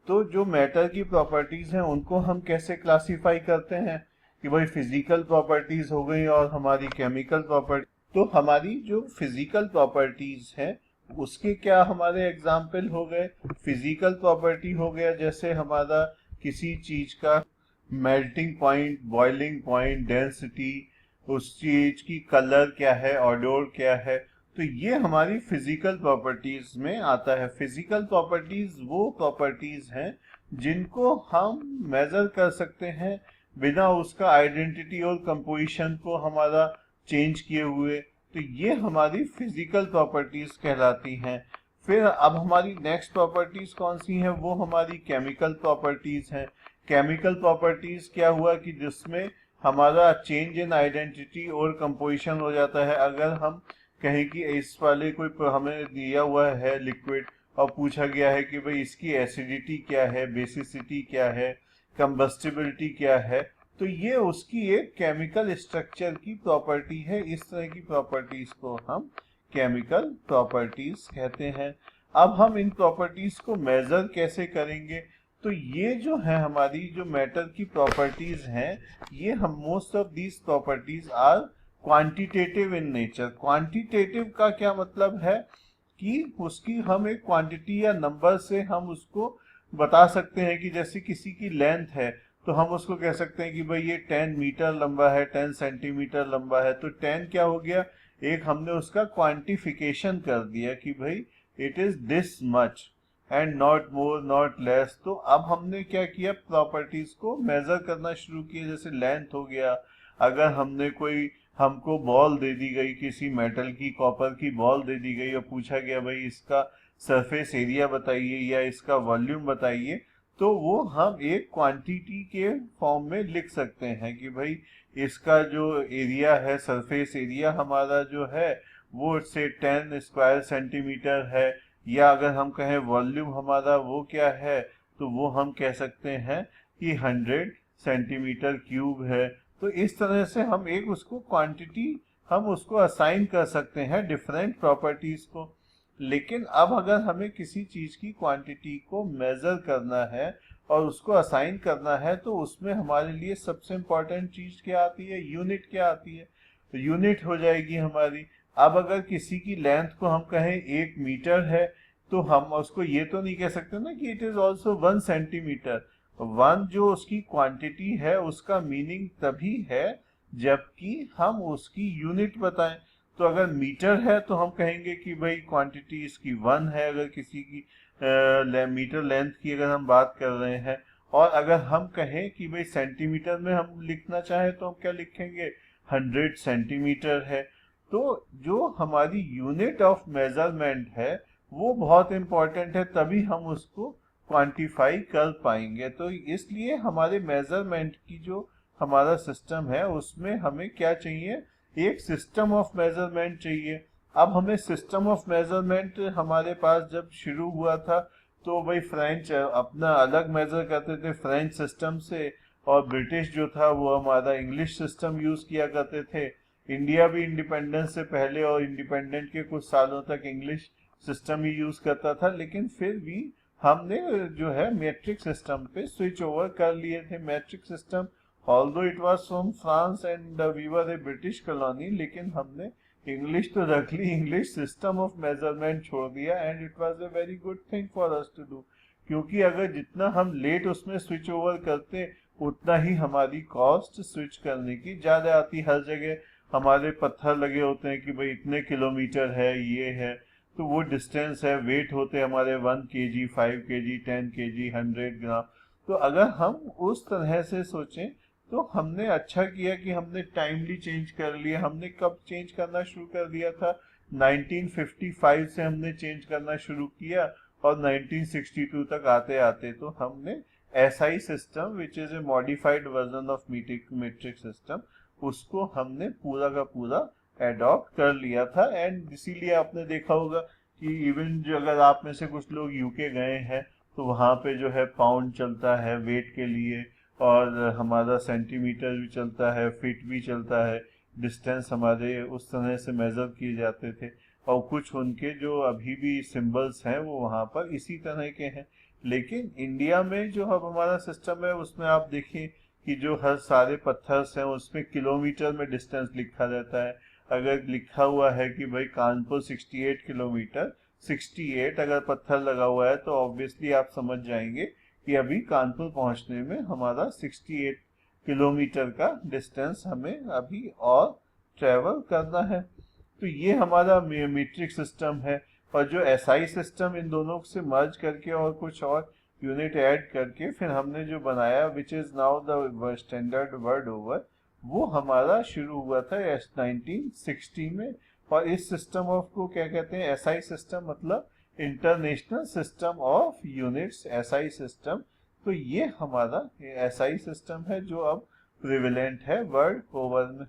तो जो मैटर की प्रॉपर्टीज हैं उनको हम कैसे क्लासिफाई करते हैं कि भाई फिजिकल प्रॉपर्टीज हो गई और हमारी केमिकल प्रॉपर्टी। तो हमारी जो फिजिकल प्रॉपर्टीज हैं उसके क्या हमारे एग्जाम्पल हो गए? फिजिकल प्रॉपर्टी हो गया जैसे हमारा किसी चीज का melting point, boiling point, density, उस चीज की कलर क्या है, ऑडोर क्या है। तो ये हमारी फिजिकल प्रॉपर्टीज में आता है। फिजिकल प्रॉपर्टीज वो प्रॉपर्टीज हैं जिनको हम मेजर कर सकते हैं बिना उसका आइडेंटिटी और कंपोजिशन को हमारा चेंज किए हुए। तो ये हमारी फिजिकल प्रॉपर्टीज कहलाती हैं। फिर अब हमारी नेक्स्ट प्रॉपर्टीज कौन सी हैं? वो हमारी केमिकल प्रॉपर्टीज हैं। केमिकल प्रॉपर्टीज क्या हुआ कि जिसमें हमारा चेंज इन आइडेंटिटी और कंपोजिशन हो जाता है। अगर हम कहें कि इस वाले कोई हमें दिया हुआ है लिक्विड और पूछा गया है कि भाई इसकी एसिडिटी क्या है, बेसिसिटी क्या है, कंबस्टिबिलिटी क्या है, तो ये उसकी एक केमिकल स्ट्रक्चर की प्रॉपर्टी है। इस तरह की प्रॉपर्टीज को हम केमिकल प्रॉपर्टीज कहते हैं। अब हम इन प्रॉपर्टीज को मेजर कैसे करेंगे? तो ये जो है हमारी जो मैटर की प्रॉपर्टीज हैं, ये हम most of these properties are quantitative in nature. Quantitative का क्या मतलब है कि उसकी हम एक क्वांटिटी या नंबर से हम उसको बता सकते हैं। कि जैसे किसी की लेंथ है तो हम उसको कह सकते हैं कि भाई ये 10 मीटर लंबा है, 10 सेंटीमीटर लंबा है। तो 10 क्या हो गया, एक हमने उसका क्वांटिफिकेशन कर दिया कि भाई it is this much and not more not less. तो अब हमने क्या किया, प्रॉपर्टीज को मेजर करना शुरू किया। जैसे लेंथ हो गया, अगर हमने कोई हमको बॉल दे दी गई, किसी मेटल की कॉपर की बॉल दे दी गई और पूछा गया भाई इसका सरफेस एरिया बताइए या इसका वॉल्यूम बताइए, तो वो हम एक क्वांटिटी के फॉर्म में लिख सकते हैं कि भाई इसका जो एरिया है, सरफेस एरिया हमारा जो है वो से 10 स्क्वायर सेंटीमीटर है। या अगर हम कहें वॉल्यूम हमारा वो क्या है, तो वो हम कह सकते हैं कि 100 सेंटीमीटर क्यूब है। तो इस तरह से हम एक उसको क्वांटिटी हम उसको असाइन कर सकते हैं डिफरेंट प्रॉपर्टीज को। लेकिन अब अगर हमें किसी चीज की क्वांटिटी को मेजर करना है और उसको असाइन करना है, तो उसमें हमारे लिए सबसे इंपॉर्टेंट चीज क्या आती है, यूनिट क्या आती है। तो यूनिट हो जाएगी हमारी। अब अगर किसी की लेंथ को हम कहें 1 मीटर है, तो हम उसको ये तो नहीं कह सकते ना कि इट इज ऑल्सो 1 सेंटीमीटर। 1 जो उसकी क्वांटिटी है उसका मीनिंग तभी है जबकि हम उसकी यूनिट बताएं। तो अगर मीटर है तो हम कहेंगे कि भाई क्वांटिटी इसकी 1 है। अगर किसी की मीटर लेंथ की अगर हम बात कर रहे हैं, और अगर हम कहें कि भाई सेंटीमीटर में हम लिखना चाहें तो हम क्या लिखेंगे, 100 सेंटीमीटर है। तो जो हमारी यूनिट ऑफ मेजरमेंट है वो बहुत इंपॉर्टेंट है, तभी हम उसको क्वांटिफाई कर पाएंगे। तो इसलिए हमारे मेजरमेंट की जो हमारा सिस्टम है उसमें हमें क्या चाहिए, एक सिस्टम ऑफ मेजरमेंट चाहिए। अब हमें सिस्टम ऑफ मेजरमेंट हमारे पास जब शुरू हुआ था तो भाई फ्रेंच अपना अलग मेजर करते थे फ्रेंच सिस्टम से, और ब्रिटिश जो था वो हमारा इंग्लिश सिस्टम यूज किया करते थे। इंडिया भी इंडिपेंडेंस से पहले और इंडिपेंडेंट के कुछ सालों तक इंग्लिश सिस्टम ही यूज करता था, लेकिन फिर भी हमने जो है मैट्रिक सिस्टम पे स्विच ओवर कर लिए थे। Matric system although it was from France and we were a British colony, लेकिन हमने इंग्लिश तो रख ली, इंग्लिश सिस्टम ऑफ मेजरमेंट छोड़ दिया, and it was a very good thing for us to do. क्योंकि अगर जितना हम लेट उसमें स्विच ओवर करते उतना ही हमारी कॉस्ट स्विच करने की ज्यादा आती। हर जगह हमारे पत्थर लगे होते हैं कि भाई इतने किलोमीटर है, ये है, तो वो डिस्टेंस है, वेट होते हमारे 1 kg, 5 kg, 10 kg, 100 ग्राम। तो अगर हम उस तरह से सोचें तो हमने अच्छा किया कि हमने टाइमली चेंज कर लिया। हमने कब चेंज करना शुरू कर दिया था, 1955 से हमने चेंज करना शुरू किया, और 1962 तक आते आते तो हमने SI system which is a modified version of metric system, उसको हमने पूरा का पूरा एडॉप्ट कर लिया था। एंड इसीलिए आपने देखा होगा कि इवन जो अगर आप में से कुछ लोग यूके गए हैं तो वहाँ पे जो है पाउंड चलता है वेट के लिए, और हमारा सेंटीमीटर भी चलता है, फीट भी चलता है। डिस्टेंस हमारे उस तरह से मेजर किए जाते थे, और कुछ उनके जो अभी भी सिंबल्स हैं वो वहाँ पर इसी तरह के हैं। लेकिन इंडिया में जो अब हमारा सिस्टम है उसमें आप देखिए कि जो हर सारे पत्थर्स हैं उसमें किलोमीटर में डिस्टेंस लिखा रहता है। अगर लिखा हुआ है कि भाई कानपुर 68 किलोमीटर, 68 अगर पत्थर लगा हुआ है तो ऑब्वियसली आप समझ जाएंगे कि अभी कानपुर पहुंचने में हमारा 68 किलोमीटर का डिस्टेंस हमें अभी और ट्रेवल करना है। तो ये हमारा मीट्रिक सिस्टम है। और जो एसआई सिस्टम इन दोनों से मर्ज करके और कुछ और यूनिट ऐड करके फिर हमने जो बनाया which is now the standard word over, वो हमारा शुरू हुआ था 1960 में। और इस सिस्टम ऑफ को क्या कहते हैं, एसआई सिस्टम, मतलब international system of units, SI system. तो ये हमारा एसआई सिस्टम है जो अब प्रिविलेंट है वर्ल्ड ओवर में।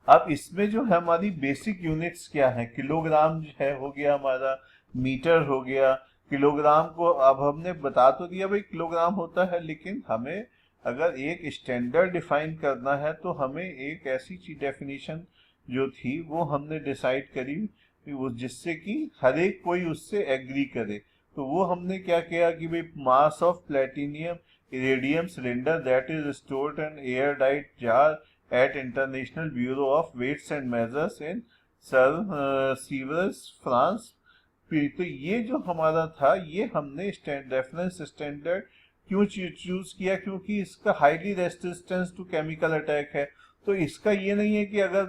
अब इसमें जो है हमारी बेसिक यूनिट्स क्या है, किलोग्राम है हो गया हमारा, मीटर हो गया। किलोग्राम को अब हमने बता तो दिया भाई किलोग्राम होता है, लेकिन हमें अगर एक स्टैंडर्ड डिफाइन करना है तो हमें एक ऐसी चीज डेफिनेशन जो थी वो हमने डिसाइड करी वो जिससे कि हर एक कोई उससे एग्री करे। तो वो हमने क्या किया कि भाई mass of platinum iridium cylinder that is stored in air tight jar at International Bureau of Weights and Measures in Sevres, France. तो ये जो हमारा था ये हमने रेफरेंस स्टैंडर्ड क्यों चूज किया, क्योंकि इसका highly resistance to chemical attack है। तो इसका ये नहीं है कि अगर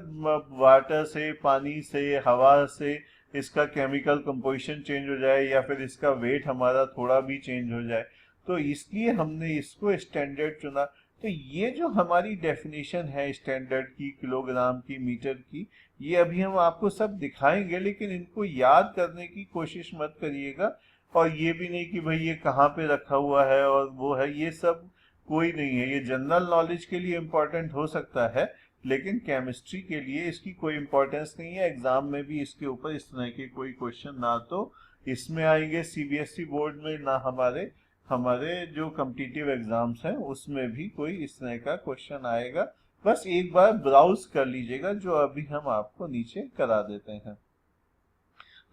वाटर से, पानी से, हवा से इसका केमिकल कंपोजिशन चेंज हो जाए या फिर इसका वेट हमारा थोड़ा भी चेंज हो जाए, तो इसलिए हमने इसको स्टैंडर्ड चुना। तो ये जो हमारी डेफिनेशन है स्टैंडर्ड की, किलोग्राम की, मीटर की, ये अभी हम आपको सब दिखाएंगे, लेकिन इनको याद करने की कोशिश मत करिएगा। और ये भी नहीं कि भाई ये कहाँ पे रखा हुआ है और वो है, ये सब कोई नहीं है। ये जनरल नॉलेज के लिए इम्पोर्टेंट हो सकता है, लेकिन केमिस्ट्री के लिए इसकी कोई इम्पोर्टेंस नहीं है। एग्जाम में भी इसके ऊपर इस तरह के कोई क्वेश्चन ना तो इसमें आएंगे सीबीएसई बोर्ड में, ना हमारे हमारे जो कॉम्पिटिटिव एग्जाम्स हैं उसमें भी कोई इस तरह का क्वेश्चन आएगा। बस एक बार ब्राउज कर लीजिएगा, जो अभी हम आपको नीचे करा देते हैं।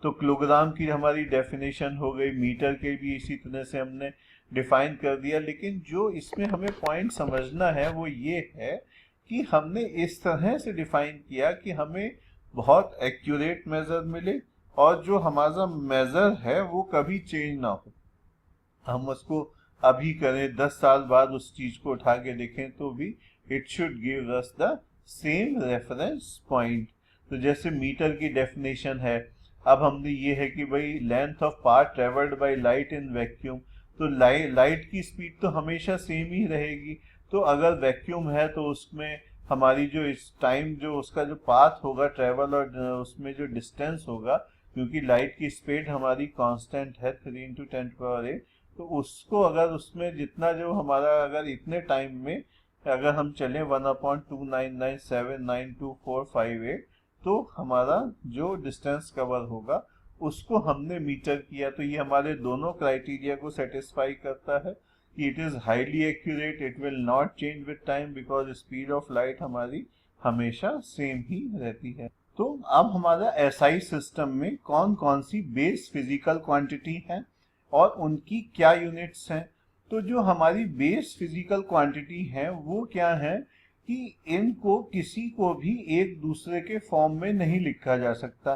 तो किलोग्राम की हमारी डेफिनेशन हो गई, मीटर के भी इसी तरह से हमने डिफाइन कर दिया। लेकिन जो इसमें हमें पॉइंट समझना है वो ये है कि हमने इस तरह से डिफाइन किया कि हमें बहुत एक्यूरेट मेजर मिले और जो हमारा मेजर है वो कभी चेंज ना हो। हम उसको अभी करें, 10 साल बाद उस चीज को उठा के देखें तो भी it should give us the same reference point. तो जैसे मीटर की डेफिनेशन है, अब हमने ये है कि भाई length of path travelled by light in vacuum. तो लाइट की स्पीड तो हमेशा सेम ही रहेगी। तो अगर वैक्यूम है तो उसमें हमारी जो इस टाइम जो उसका जो पाथ होगा ट्रेवल और उसमें जो डिस्टेंस होगा, क्योंकि लाइट की स्पीड हमारी कांस्टेंट है 3 × 10⁸, तो उसको अगर उसमें जितना जो हमारा अगर इतने टाइम में अगर हम चलें 1/299792458, तो हमारा जो डिस्टेंस कवर होगा उसको हमने मीटर किया। तो ये हमारे दोनों क्राइटेरिया को सेटिस्फाई करता है कि it is highly accurate, it will not change with time because speed of light हमारी हमेशा सेम ही रहती है। तो अब हमारा एसआई सिस्टम में कौन कौन सी बेस फिजिकल क्वांटिटी है और उनकी क्या यूनिट्स हैं। तो जो हमारी बेस फिजिकल क्वांटिटी है वो क्या है कि इनको किसी को भी एक दूसरे के फॉर्म में नहीं लिखा जा सकता।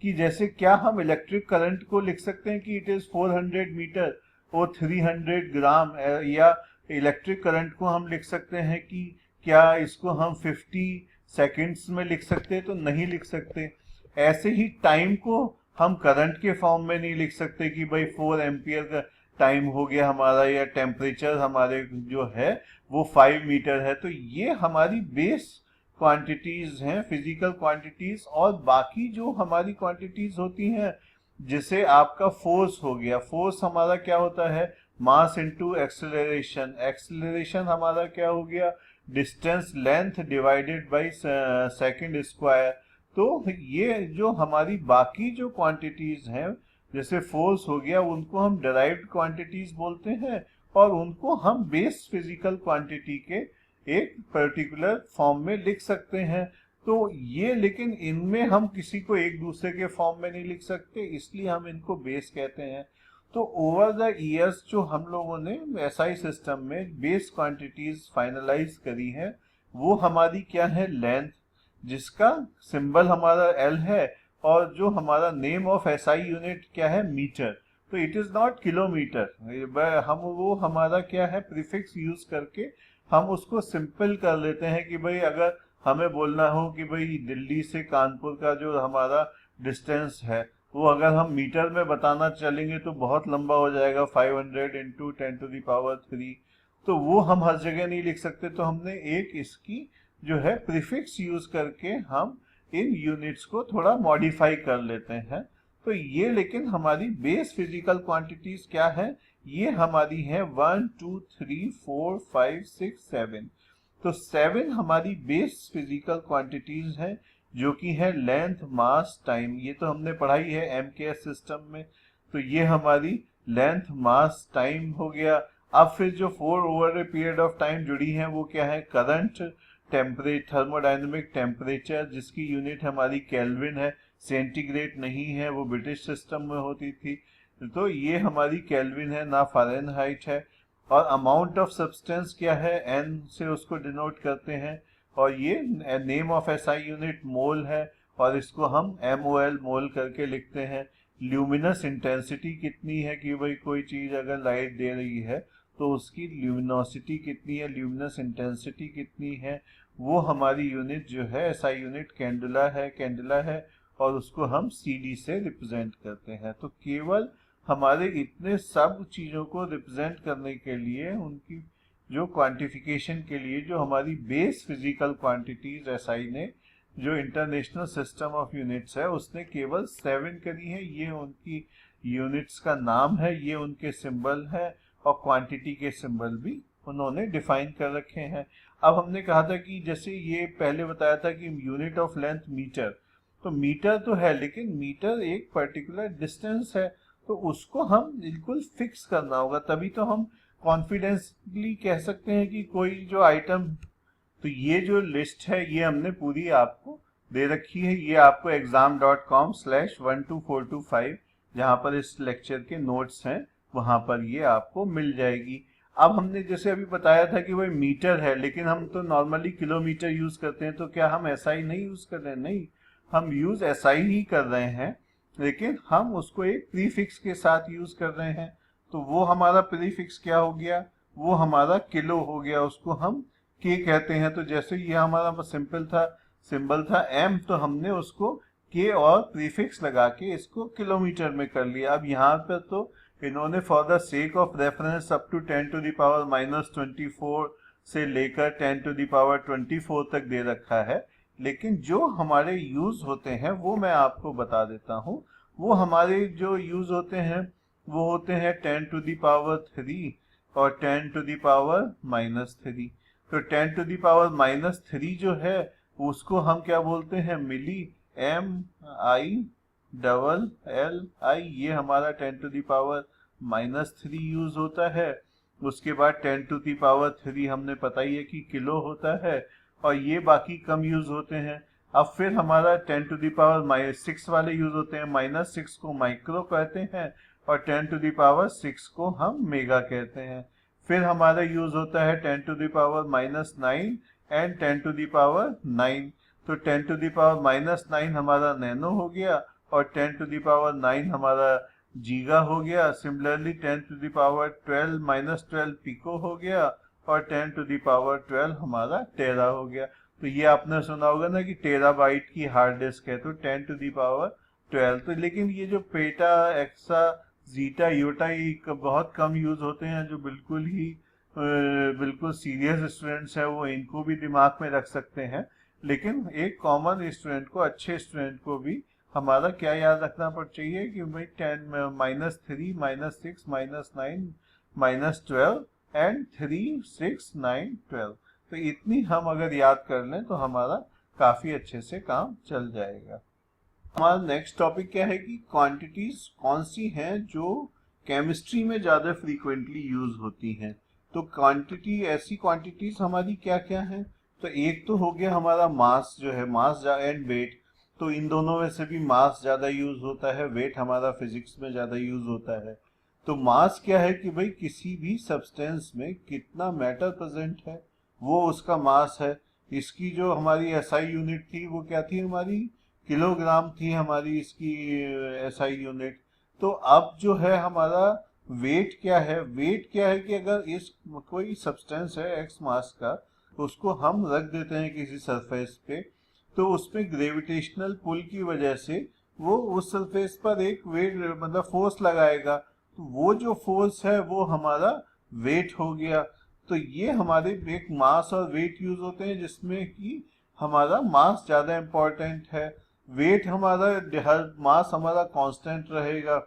कि जैसे क्या हम इलेक्ट्रिक करंट को लिख सकते हैं कि इट इज 400 मीटर और 300 ग्राम, या इलेक्ट्रिक करंट को हम लिख सकते हैं कि क्या इसको हम 50 सेकेंड्स में लिख सकते हैं, तो नहीं लिख सकते। ऐसे ही टाइम को हम करंट के फॉर्म में नहीं लिख सकते कि भाई 4 एम्पियर का टाइम हो गया हमारा, या टेम्परेचर हमारे जो है वो 5 मीटर है। तो ये हमारी बेस क्वांटिटीज हैं, फिजिकल क्वांटिटीज। और बाकी जो हमारी क्वांटिटीज होती हैं, जैसे आपका फोर्स हो गया, फोर्स हमारा क्या होता है, मास इनटू एक्सेलरेशन। एक्सेलरेशन हमारा क्या हो गया, distance length divided by second square. तो ये जो हमारी बाकी जो क्वांटिटीज हैं, जैसे फोर्स हो गया, उनको हम डिराइव्ड क्वांटिटीज बोलते हैं और उनको हम बेस फिजिकल क्वांटिटी के एक पर्टिकुलर फॉर्म में लिख सकते हैं। तो ये, लेकिन इनमें हम किसी को एक दूसरे के फॉर्म में नहीं लिख सकते, इसलिए हम इनको बेस कहते हैं। तो ओवर द ईयर्स जो हम लोगों ने एसआई सिस्टम में बेस क्वांटिटीज फाइनलाइज करी है, वो हमारी क्या है, लेंथ, जिसका सिंबल हमारा एल है, और जो हमारा नेम ऑफ एसआई यूनिट क्या है, मीटर। तो इट इज नॉट किलोमीटर, हम वो हमारा क्या है, प्रीफिक्स यूज करके हम उसको सिंपल कर लेते हैं कि भाई अगर हमें बोलना हो कि भाई दिल्ली से कानपुर का जो हमारा डिस्टेंस है वो अगर हम मीटर में बताना चलेंगे तो बहुत लंबा हो जाएगा, 500 इंटू 10⁻3। तो वो हम हर जगह नहीं लिख सकते, तो हमने एक इसकी जो है प्रीफिक्स यूज करके हम इन यूनिट्स को थोड़ा मॉडिफाई कर लेते हैं। तो ये, लेकिन हमारी बेस फिजिकल क्वांटिटीज क्या है, ये हमारी है 1 2 3 4 5 6 7। तो 7 हमारी बेस फिजिकल क्वांटिटीज हैं, जो कि है लेंथ, मास, टाइम। ये तो हमने पढ़ाई है एमकेएस सिस्टम में। तो ये हमारी लेंथ, मास, टाइम हो गया। अब फिर जो 4 over a period of time जुड़ी हैं वो क्या है? करंट, थर्मोडायनेमिक टेम्परेचर, जिसकी यूनिट हमारी केल्विन है, सेंटीग्रेड नहीं है, वो ब्रिटिश सिस्टम में होती थी। तो ये हमारी केल्विन है, ना फ़ारेनहाइट है। और अमाउंट ऑफ सब्सटेंस क्या है? एन से उसको डिनोट करते हैं। और ये name of SI unit mole है, और इसको हम MOL मोल करके लिखते हैं। ल्यूमिनस इंटेंसिटी कितनी है कि भाई कोई चीज अगर लाइट दे रही है तो उसकी ल्यूमिनोसिटी कितनी है, ल्यूमिनस इंटेंसिटी कितनी है, वो हमारी यूनिट जो है एसआई यूनिट कैंडेला है, और उसको हम CD से रिप्रेजेंट करते हैं। तो केवल हमारे इतने सब चीजों को रिप्रेजेंट करने के लिए, उनकी जो क्वांटिफिकेशन के लिए, जो हमारी बेस फिजिकल क्वांटिटीज एसआई ने, जो इंटरनेशनल सिस्टम ऑफ यूनिट्स है, उसने केवल 7 करी है। ये उनकी यूनिट्स का नाम है, ये उनके सिंबल है, और क्वांटिटी के सिंबल भी उन्होंने डिफाइन कर रखे हैं। अब हमने कहा था कि जैसे ये पहले बताया था कि यूनिट ऑफ लेंथ मीटर, तो मीटर तो है, लेकिन मीटर एक पर्टिकुलर डिस्टेंस है, तो उसको हम बिल्कुल फिक्स करना होगा, तभी तो हम कॉन्फिडेंसली कह सकते हैं कि कोई जो आइटम। तो ये जो लिस्ट है ये हमने पूरी आपको दे रखी है, ये आपको exam.com/12425 जहाँ पर इस लेक्चर के नोट्स हैं वहां पर ये आपको मिल जाएगी। अब हमने जैसे अभी बताया था कि वही मीटर है, लेकिन हम तो नॉर्मली किलोमीटर यूज करते हैं, तो क्या हम एसआई नहीं यूज कर रहे हैं? नहीं, हम यूज एसआई ही कर रहे हैं, लेकिन हम उसको एक प्रीफिक्स के साथ यूज कर रहे हैं। तो वो हमारा प्रीफिक्स क्या हो गया? वो हमारा किलो हो गया, उसको हम के कहते हैं। तो जैसे ये हमारा सिंबल था m, तो हमने उसको के और प्रीफिक्स लगा के इसको किलोमीटर में कर लिया। अब यहाँ पर तो इन्होंने for the sake of reference up to 10⁻⁻24 से लेकर 10⁻24 तक दे रखा है, लेकिन जो हमारे यूज होते हैं वो मैं आपको बता देता हूँ। वो हमारे जो यूज होते हैं वो होते हैं 10⁻³ और 10⁻⁻3। तो 10⁻⁻3 जो है उसको हम क्या बोलते हैं? मिली, MILLI, ये हमारा 10⁻⁻3 यूज होता है। उसके बाद 10⁻³ हमने पता ही है कि किलो होता है, और ये बाकी कम यूज होते हैं। अब फिर हमारा 10⁻6 वाले यूज होते हैं। -6 को माइक्रो कहते हैं, और 10⁻6 को हम मेगा कहते हैं। फिर हमारा यूज होता है 10⁻⁻9 एंड 10⁻9। तो 10⁻�9 हमारा नैनो हो गया, और 10⁻9 हमारा जीगा हो गया। सिमिलरली 10⁻12 -12 पिको हो गया, और 10⁻12 हमारा टेरा हो गया। तो ये आपने सुना होगा ना कि टेराबाइट की हार्ड डिस्क है, तो 10⁻12। तो लेकिन ये जो पेटा, एक्सा, जीटा, योटा, ये बहुत कम यूज होते हैं। जो बिल्कुल सीरियस स्टूडेंट्स हैं वो इनको भी दिमाग में रख सकते हैं, लेकिन एक कॉमन स्टूडेंट को, अच्छे स्टूडेंट को भी हमारा क्या याद रखना चाहिए कि भाई 10 -3 -6 -9 -12 एंड 3 6 9 12। तो इतनी हम अगर याद कर लें तो हमारा काफी अच्छे से काम चल जाएगा। हमारा नेक्स्ट टॉपिक क्या है कि क्वांटिटीज कौन सी हैं जो केमिस्ट्री में ज्यादा फ्रीक्वेंटली यूज होती हैं। तो क्वांटिटी, ऐसी क्वांटिटीज हमारी क्या क्या हैं? तो एक तो हो गया हमारा मास, जो है मास एंड वेट। तो इन दोनों में से भी मास ज्यादा यूज होता है, वेट हमारा फिजिक्स में ज्यादा यूज होता है। तो मास क्या है कि भाई किसी भी सब्सटेंस में कितना मैटर प्रेजेंट है वो उसका मास है। इसकी जो हमारी एसआई यूनिट थी वो क्या थी? हमारी किलोग्राम थी हमारी इसकी एसआई यूनिट। तो अब जो है हमारा वेट क्या है? वेट क्या है कि अगर इस कोई सब्सटेंस है एक्स मास का, उसको हम रख देते हैं किसी सरफेस पे, तो उसमें ग्रेविटेशनल पुल की वजह से वो उस सरफेस पर एक वेट, मतलब फोर्स लगाएगा। तो वो जो फोर्स है वो हमारा वेट हो गया। तो ये हमारे एक मास और वेट यूज होते हैं, जिसमें कि हमारा मास ज्यादा इंपॉर्टेंट है। वेट हमारा, हर मास हमारा कांस्टेंट रहेगा,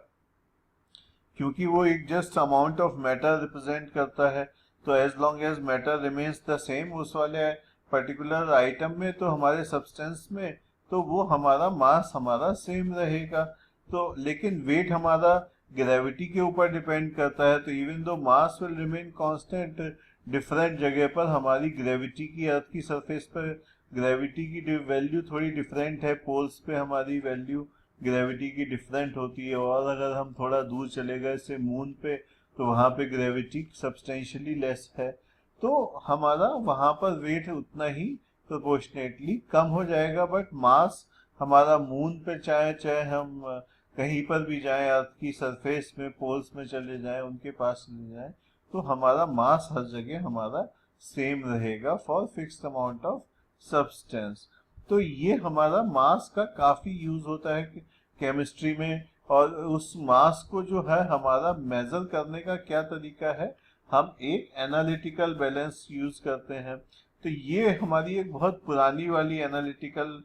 क्योंकि वो एक just amount of matter represent करता है। तो as long as matter remains the same, उस वाले पर्टिकुलर आइटम में, तो हमारे सब्सटेंस में, तो वो हमारा मास हमारा सेम रहेगा। तो लेकिन वेट हमारा ग्रेविटी के ऊपर डिपेंड करता है, तो even though mass will remain constant, different जगह पर हमारी ग्रेविटी की, अर्थ की सरफेस पर ग्रेविटी की वैल्यू थोड़ी डिफरेंट है, पोल्स पे हमारी वैल्यू ग्रेविटी की डिफरेंट होती है, और अगर हम थोड़ा दूर चले गए जैसे मून पे, तो वहां पे ग्रेविटी सब्सटेंशियली लेस है, तो हमारा वहां पर वेट उतना ही प्रोपोर्शनेटली कम हो जाएगा। बट मास हमारा मून पे चाहे चाहे हम कहीं पर भी जाएं, अर्थ की सरफेस में पोल्स में चले जाएं, उनके पास चले जाएं, तो हमारा मास हर जगह हमारा सेम रहेगा for fixed amount of substance. तो ये हमारा मास का काफी यूज होता है केमिस्ट्री में। और उस मास को जो है हमारा मेजर करने का क्या तरीका है, हम एक एनालिटिकल बैलेंस यूज करते हैं। तो ये हमारी एक बहुत पुरानी वाली एनालिटिकल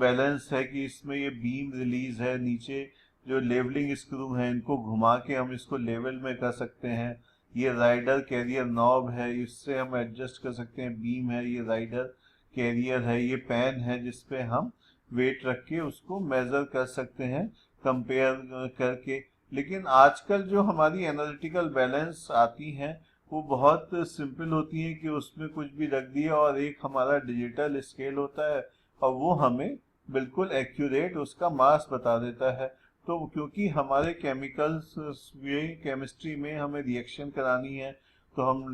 बैलेंस है कि इसमें ये बीम रिलीज है, नीचे जो लेवलिंग स्क्रू है इनको घुमा के हम इसको लेवल में कर सकते हैं, ये राइडर कैरियर नॉब है, इससे हम एडजस्ट कर सकते हैं, बीम है, ये राइडर कैरियर है, ये पेन है जिसपे हम वेट रख के उसको मेजर कर सकते हैं कंपेयर करके। लेकिन आजकल जो हमारी एनालिटिकल बैलेंस आती हैं वो बहुत सिंपल होती हैं कि उसमें कुछ भी रख दिया और एक हमारा डिजिटल स्केल होता है और वो हमें बिल्कुल एक्यूरेट उसका मास बता देता है। तो क्योंकि हमारे केमिकल्स केमिस्ट्री में हमें रिएक्शन करानी है, तो हम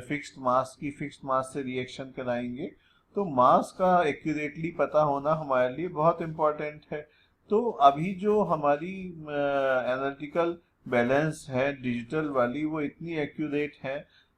फिक्स्ड मास की फिक्स्ड मास से रिएक्शन कराएंगे, तो मास का एक्यूरेटली पता होना हमारे लिए बहुत इम्पोर्टेंट है। तो अभी जो हमारी एनालिटिकल बैलेंस है डिजिटल वाली, वो इतनी एक्यूरेट है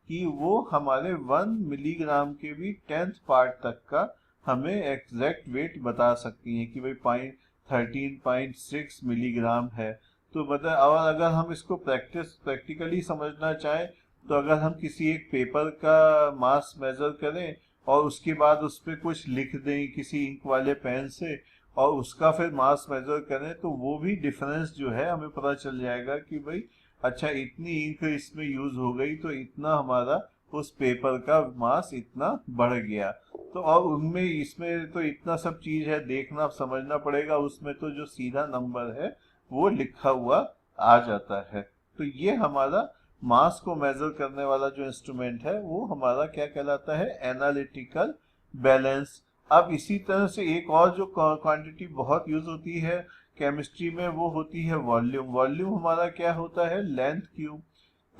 कि वो हमारे 1 मिलीग्राम के भी 10th पार्ट तक का हमें एग्जैक्ट वेट बता सकती है कि भाई 13.6 मिलीग्राम है। तो मतलब, और अगर हम इसको प्रैक्टिकली समझना चाहें, तो अगर हम किसी एक पेपर का मास मेजर करें और उसके बाद उस पर कुछ लिख दें किसी इंक वाले पेन से, और उसका फिर मास मेजर करें, तो वो भी डिफरेंस जो है हमें पता चल जाएगा कि भाई अच्छा इतनी इंक इसमें यूज हो गई, तो इतना हमारा उस पेपर का मास इतना बढ़ गया। तो और उनमें इसमें तो इतना सब चीज है, देखना समझना पड़ेगा, उसमें तो जो सीधा नंबर है वो लिखा हुआ आ जाता है। तो ये हमारा मास को मेजर करने वाला जो इंस्ट्रूमेंट है वो हमारा क्या कहलाता है, एनालिटिकल बैलेंस। अब इसी तरह से एक और जो क्वांटिटी बहुत यूज होती है केमिस्ट्री में, वो होती है वॉल्यूम। वॉल्यूम हमारा क्या होता है, लेंथ क्यूब।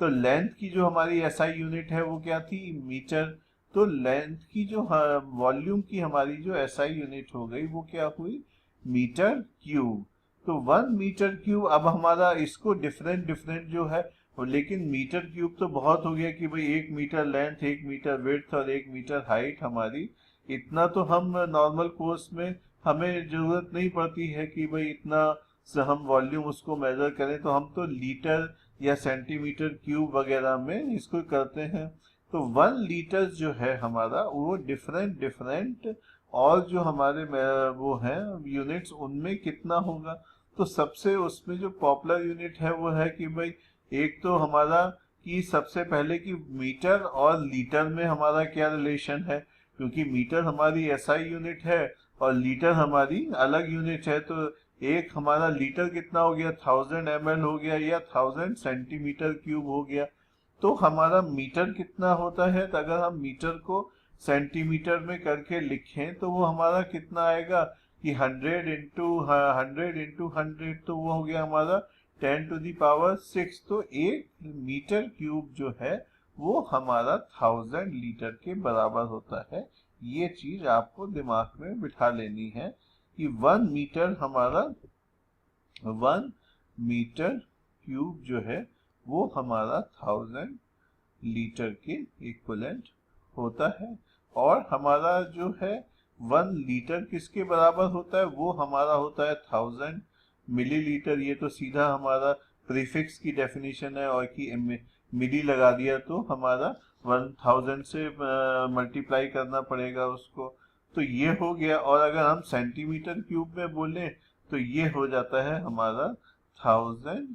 तो लेंथ की जो हमारी एसआई यूनिट है वो क्या थी, मीटर। तो लेंथ की जो वॉल्यूम की हमारी जो एसआई यूनिट हो गई वो क्या हुई, मीटर क्यूब। तो 1 मीटर क्यूब, अब हमारा इसको डिफरेंट डिफरेंट जो है, लेकिन मीटर क्यूब तो बहुत हो गया कि भाई 1 मीटर लेंथ, 1 मीटर विड्थ और 1 मीटर हाइट हमारी, इतना तो हम नॉर्मल कोर्स में हमें जरूरत नहीं पड़ती है कि भाई इतना से हम वॉल्यूम उसको मेजर करें, तो हम तो लीटर या सेंटीमीटर क्यूब वगैरह में इसको करते हैं। तो 1 लीटर जो है हमारा वो डिफरेंट डिफरेंट, और जो हमारे वो हैं यूनिट्स, उनमें कितना होगा। तो सबसे उसमें जो पॉपुलर यूनिट है वो है कि भाई एक तो हमारा कि सबसे पहले कि मीटर और लीटर में हमारा क्या रिलेशन है, क्योंकि मीटर हमारी एसआई यूनिट है और लीटर हमारी अलग यूनिट है। तो एक हमारा लीटर कितना हो गया, 1000 ml हो गया या 1000 सेंटीमीटर क्यूब हो गया। तो हमारा मीटर कितना होता है, तो अगर हम मीटर को सेंटीमीटर में करके लिखें तो वो हमारा कितना आएगा कि 100 इंटू 100, तो वो हो गया हमारा 10⁶। तो 1 मीटर क्यूब जो है वो हमारा 1000 लीटर के बराबर होता है। ये चीज आपको दिमाग में बिठा लेनी है कि 1 मीटर हमारा 1 मीटर क्यूब जो है वो हमारा 1000 लीटर के इक्वलेंट होता है। और हमारा जो है 1 लीटर किसके बराबर होता है, वो हमारा होता है 1000 मिलीलीटर। ये तो सीधा हमारा प्रीफिक्स की डेफिनेशन है, और कि मिली लगा दिया तो हमारा 1000 से मल्टीप्लाई करना पड़ेगा उसको। तो ये हो गया। और अगर हम सेंटीमीटर क्यूब में बोलें तो ये हो जाता है हमारा 1000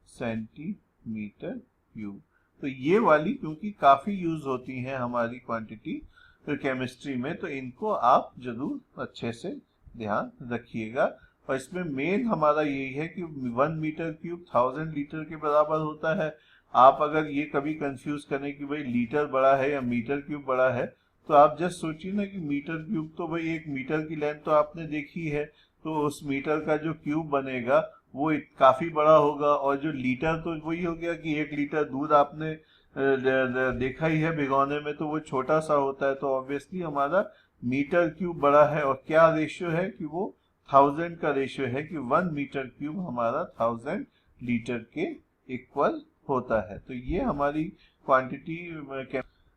सेंटीमीटर क्यूब। तो ये वाली क्योंकि काफी यूज होती हैं हमारी क्वांटिटी तो केमिस्ट्री में, तो इनको आप जरूर अच्छे से ध्यान रखिएगा। और इसमें मेन हमारा यही है कि 1 मीटर क्यूब 1000 लीटर के बराबर होता है। आप अगर ये कभी कंफ्यूज करें कि भाई लीटर बड़ा है या मीटर क्यूब बड़ा है, तो आप जस्ट सोचिए ना कि मीटर क्यूब तो भाई 1 मीटर की लेंथ तो आपने देखी है, तो उस मीटर का जो क्यूब बनेगा वो काफी बड़ा होगा। और जो लीटर तो वही हो गया कि 1 लीटर दूध आपने देखा ही है भिगोने में, तो वो छोटा सा होता है। तो ऑब्वियसली हमारा मीटर क्यूब बड़ा है। और क्या रेशियो है कि वो 1000 का रेशियो है कि 1 मीटर क्यूब हमारा 1000 लीटर के इक्वल होता है। तो ये हमारी क्वांटिटी,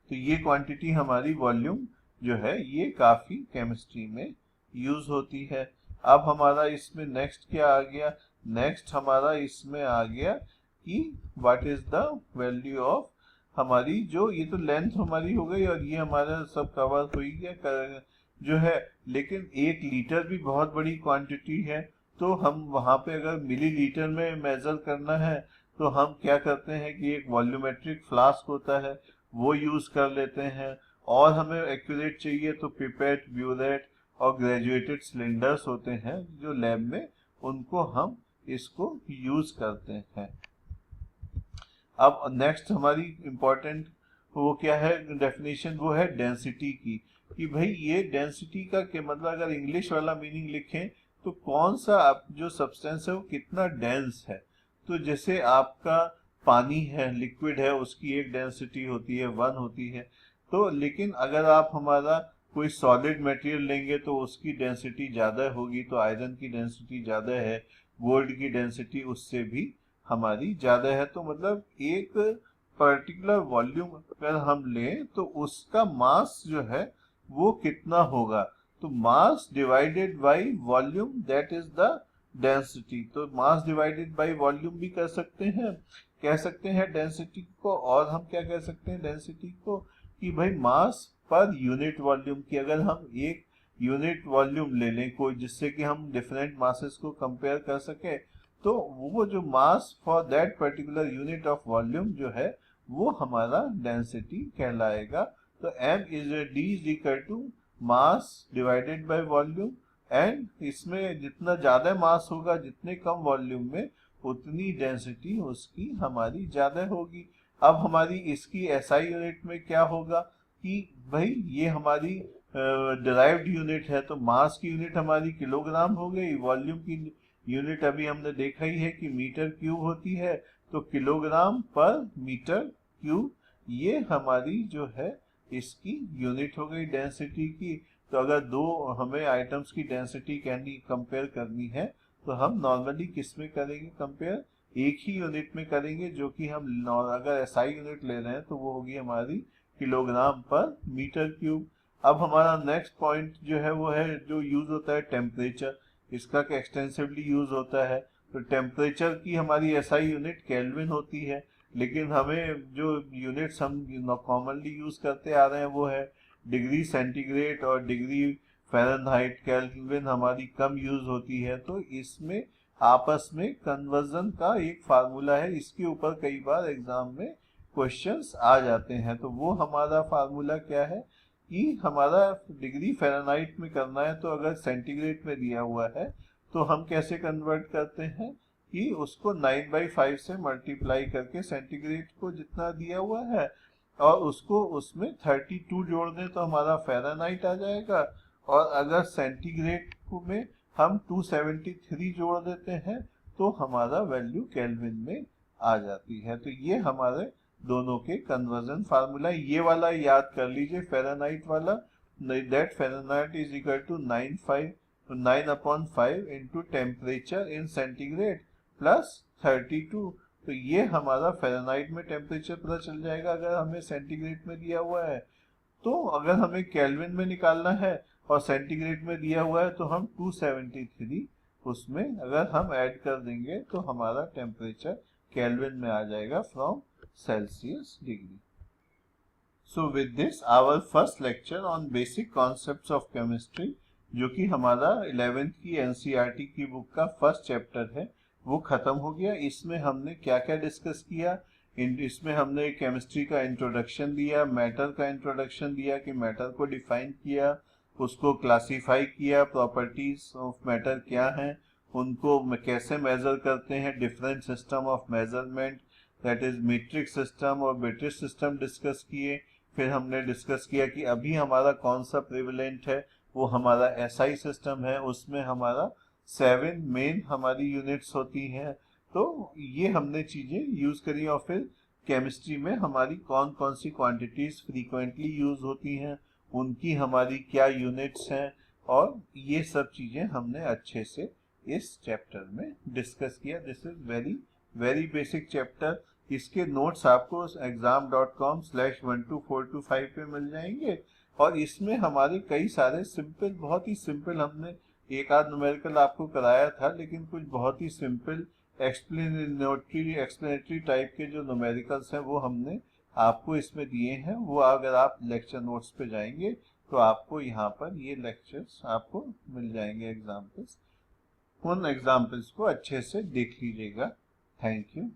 तो ये क्वांटिटी हमारी वॉल्यूम जो है ये काफी केमिस्ट्री में यूज होती है। अब हमारा इसमें नेक्स्ट क्या आ गया, नेक्स्ट हमारा इसमें आ गया कि what is the value of हमारी, जो ये तो लेंथ हमारी हो गई और ये हमारा सब कवर हो ही गया जो है। लेकिन 1 लीटर भी बहुत बड़ी क्वांटिटी है, तो हम वहां पे अगर मिलीलीटर में मेजर करना है तो हम क्या करते हैं कि एक वॉल्यूमेट्रिक फ्लास्क होता है वो यूज कर लेते हैं। और हमें एक्यूरेट चाहिए तो पिपेट, ब्यूरेट और ग्रेजुएटेड सिलेंडर्स होते हैं जो लैब में, उनको हम इसको यूज करते हैं। अब नेक्स्ट हमारी इंपॉर्टेंट वो क्या है डेफिनेशन, वो है डेंसिटी की। कि भाई ये डेंसिटी का क्या मतलब, अगर इंग्लिश वाला मीनिंग लिखें तो कौन सा जो सब्सटेंस है वो कितना डेंस है। तो जैसे आपका पानी है, लिक्विड है, उसकी एक डेंसिटी होती है 1 होती है। तो लेकिन अगर आप हमारा कोई सॉलिड मटेरियल लेंगे तो उसकी डेंसिटी ज्यादा होगी। तो आयरन की डेंसिटी ज्यादा है, गोल्ड की डेंसिटी उससे भी हमारी ज्यादा है। तो मतलब एक पर्टिकुलर वॉल्यूम अगर हम लें तो उसका मास जो है वो कितना होगा, तो mass divided by volume that is the density. तो मास डिवाइडेड बाई वॉल्यूम भी कर सकते हैं, कह सकते हैं डेंसिटी को। और हम क्या कह सकते हैं डेंसिटी को कि भाई मास पर यूनिट वॉल्यूम की, अगर हम एक यूनिट वॉल्यूम ले लें कोई, जिससे कि हम डिफरेंट मासेस को कंपेयर कर सके, तो वो जो mass for that particular unit of volume जो है वो हमारा डेंसिटी कहलाएगा। तो m is d is equal to mass divided by volume. And इसमें जितना ज्यादा मास होगा, जितने कम वॉल्यूम में, उतनी डेंसिटी उसकी हमारी ज्यादा होगी। अब हमारी इसकी एसआई यूनिट में क्या होगा कि भाई ये हमारी डिराइव्ड यूनिट है, तो मास की यूनिट हमारी किलोग्राम हो गई, वॉल्यूम की यूनिट अभी हमने देखा ही है कि मीटर क्यूब होती है, तो किलोग्राम पर मीटर क्यूब ये हमारी जो है इसकी यूनिट हो गई डेंसिटी की। तो अगर दो हमें आइटम्स की डेंसिटी कंपेयर करनी है तो हम नॉर्मली किस में करेंगे कंपेयर, एक ही यूनिट में करेंगे, जो कि हम अगर एसआई यूनिट ले रहे हैं तो वो होगी हमारी किलोग्राम पर मीटर क्यूब। अब हमारा नेक्स्ट पॉइंट जो है वो है जो यूज होता है टेम्परेचर, इसका एक्सटेंसिवली यूज होता है। तो टेम्परेचर की हमारी एसआई यूनिट केल्विन होती है, लेकिन हमें जो यूनिट्स हम कॉमनली यूज करते आ रहे हैं वो है डिग्री सेंटीग्रेड और डिग्री फ़ारेनहाइट। केल्विन हमारी कम यूज होती है। तो इसमें आपस में कन्वर्जन का एक फार्मूला है, इसके ऊपर कई बार एग्जाम में क्वेश्चंस आ जाते हैं। तो वो हमारा फार्मूला क्या है कि हमारा डिग्री फ़ारेनहाइट में करना है, तो अगर सेंटीग्रेड में दिया हुआ है तो हम कैसे कन्वर्ट करते हैं कि उसको 9/5 से मल्टीप्लाई करके सेंटीग्रेड को जितना दिया हुआ है और उसको उसमें 32 जोड़ दें तो हमारा फ़ारेनहाइट आ जाएगा। और अगर सेंटीग्रेड में हम 273 जोड़ देते हैं तो हमारा वैल्यू केल्विन में आ जाती है। तो ये हमारे दोनों के कन्वर्जन फार्मूला, ये वाला याद कर लीजिए फ़ारेनहाइट वाला, that Fahrenheit is equal to 9/5 into temperature in centigrade plus 32। तो ये हमारा फ़ारेनहाइट में टेम्परेचर पता चल जाएगा अगर हमें सेंटीग्रेड में दिया हुआ है। तो अगर हमें केल्विन में निकालना है और सेंटीग्रेड में दिया हुआ है तो हम 273 उसमें अगर हम ऐड कर देंगे तो हमारा टेम्परेचर केल्विन में आ जाएगा from Celsius degree. So with this our first lecture on basic concepts of chemistry, जो कि हमारा 11th की एनसीईआरटी की बुक का फर्स्ट चैप्टर है, वो खत्म हो गया। इसमें हमने क्या क्या डिस्कस किया, इसमें हमने केमिस्ट्री का इंट्रोडक्शन दिया, मैटर का इंट्रोडक्शन दिया कि मैटर को डिफाइन किया, उसको क्लासिफाई किया, प्रॉपर्टीज ऑफ मैटर क्या हैं, उनको कैसे मेजर करते हैं, different system of measurement that is metric system और ब्रिटिश सिस्टम डिस्कस किए। फिर हमने डिस्कस किया कि अभी हमारा कौन सा प्रिविलेंट है, वो हमारा एसआई सिस्टम है, उसमें हमारा 7 मेन हमारी यूनिट्स होती हैं। तो ये हमने चीजें यूज करी और फिर केमिस्ट्री में हमारी कौन कौन सी क्वांटिटीज फ्रीक्वेंटली यूज होती हैं, उनकी हमारी क्या यूनिट्स हैं, और ये सब चीजें हमने अच्छे से इस चैप्टर में डिस्कस किया। This is very very basic chapter. इसके नोट्स आपको exam.com/12425 पे मिल जाएंगे और इसमें हमारे कई सारे सिंपल, बहुत ही सिंपल, हमने एक आध न्यूमेरिकल आपको कराया था, लेकिन कुछ बहुत ही सिंपल एक्सप्लेनेटरी टाइप के जो न्यूमेरिकल्स हैं वो हमने आपको इसमें दिए हैं। वो अगर आप लेक्चर नोट्स पे जाएंगे तो आपको यहाँ पर ये लेक्चर्स आपको मिल जाएंगे एग्जाम्पल्स। उन एग्जाम्पल्स को अच्छे से देख लीजिएगा। Thank you.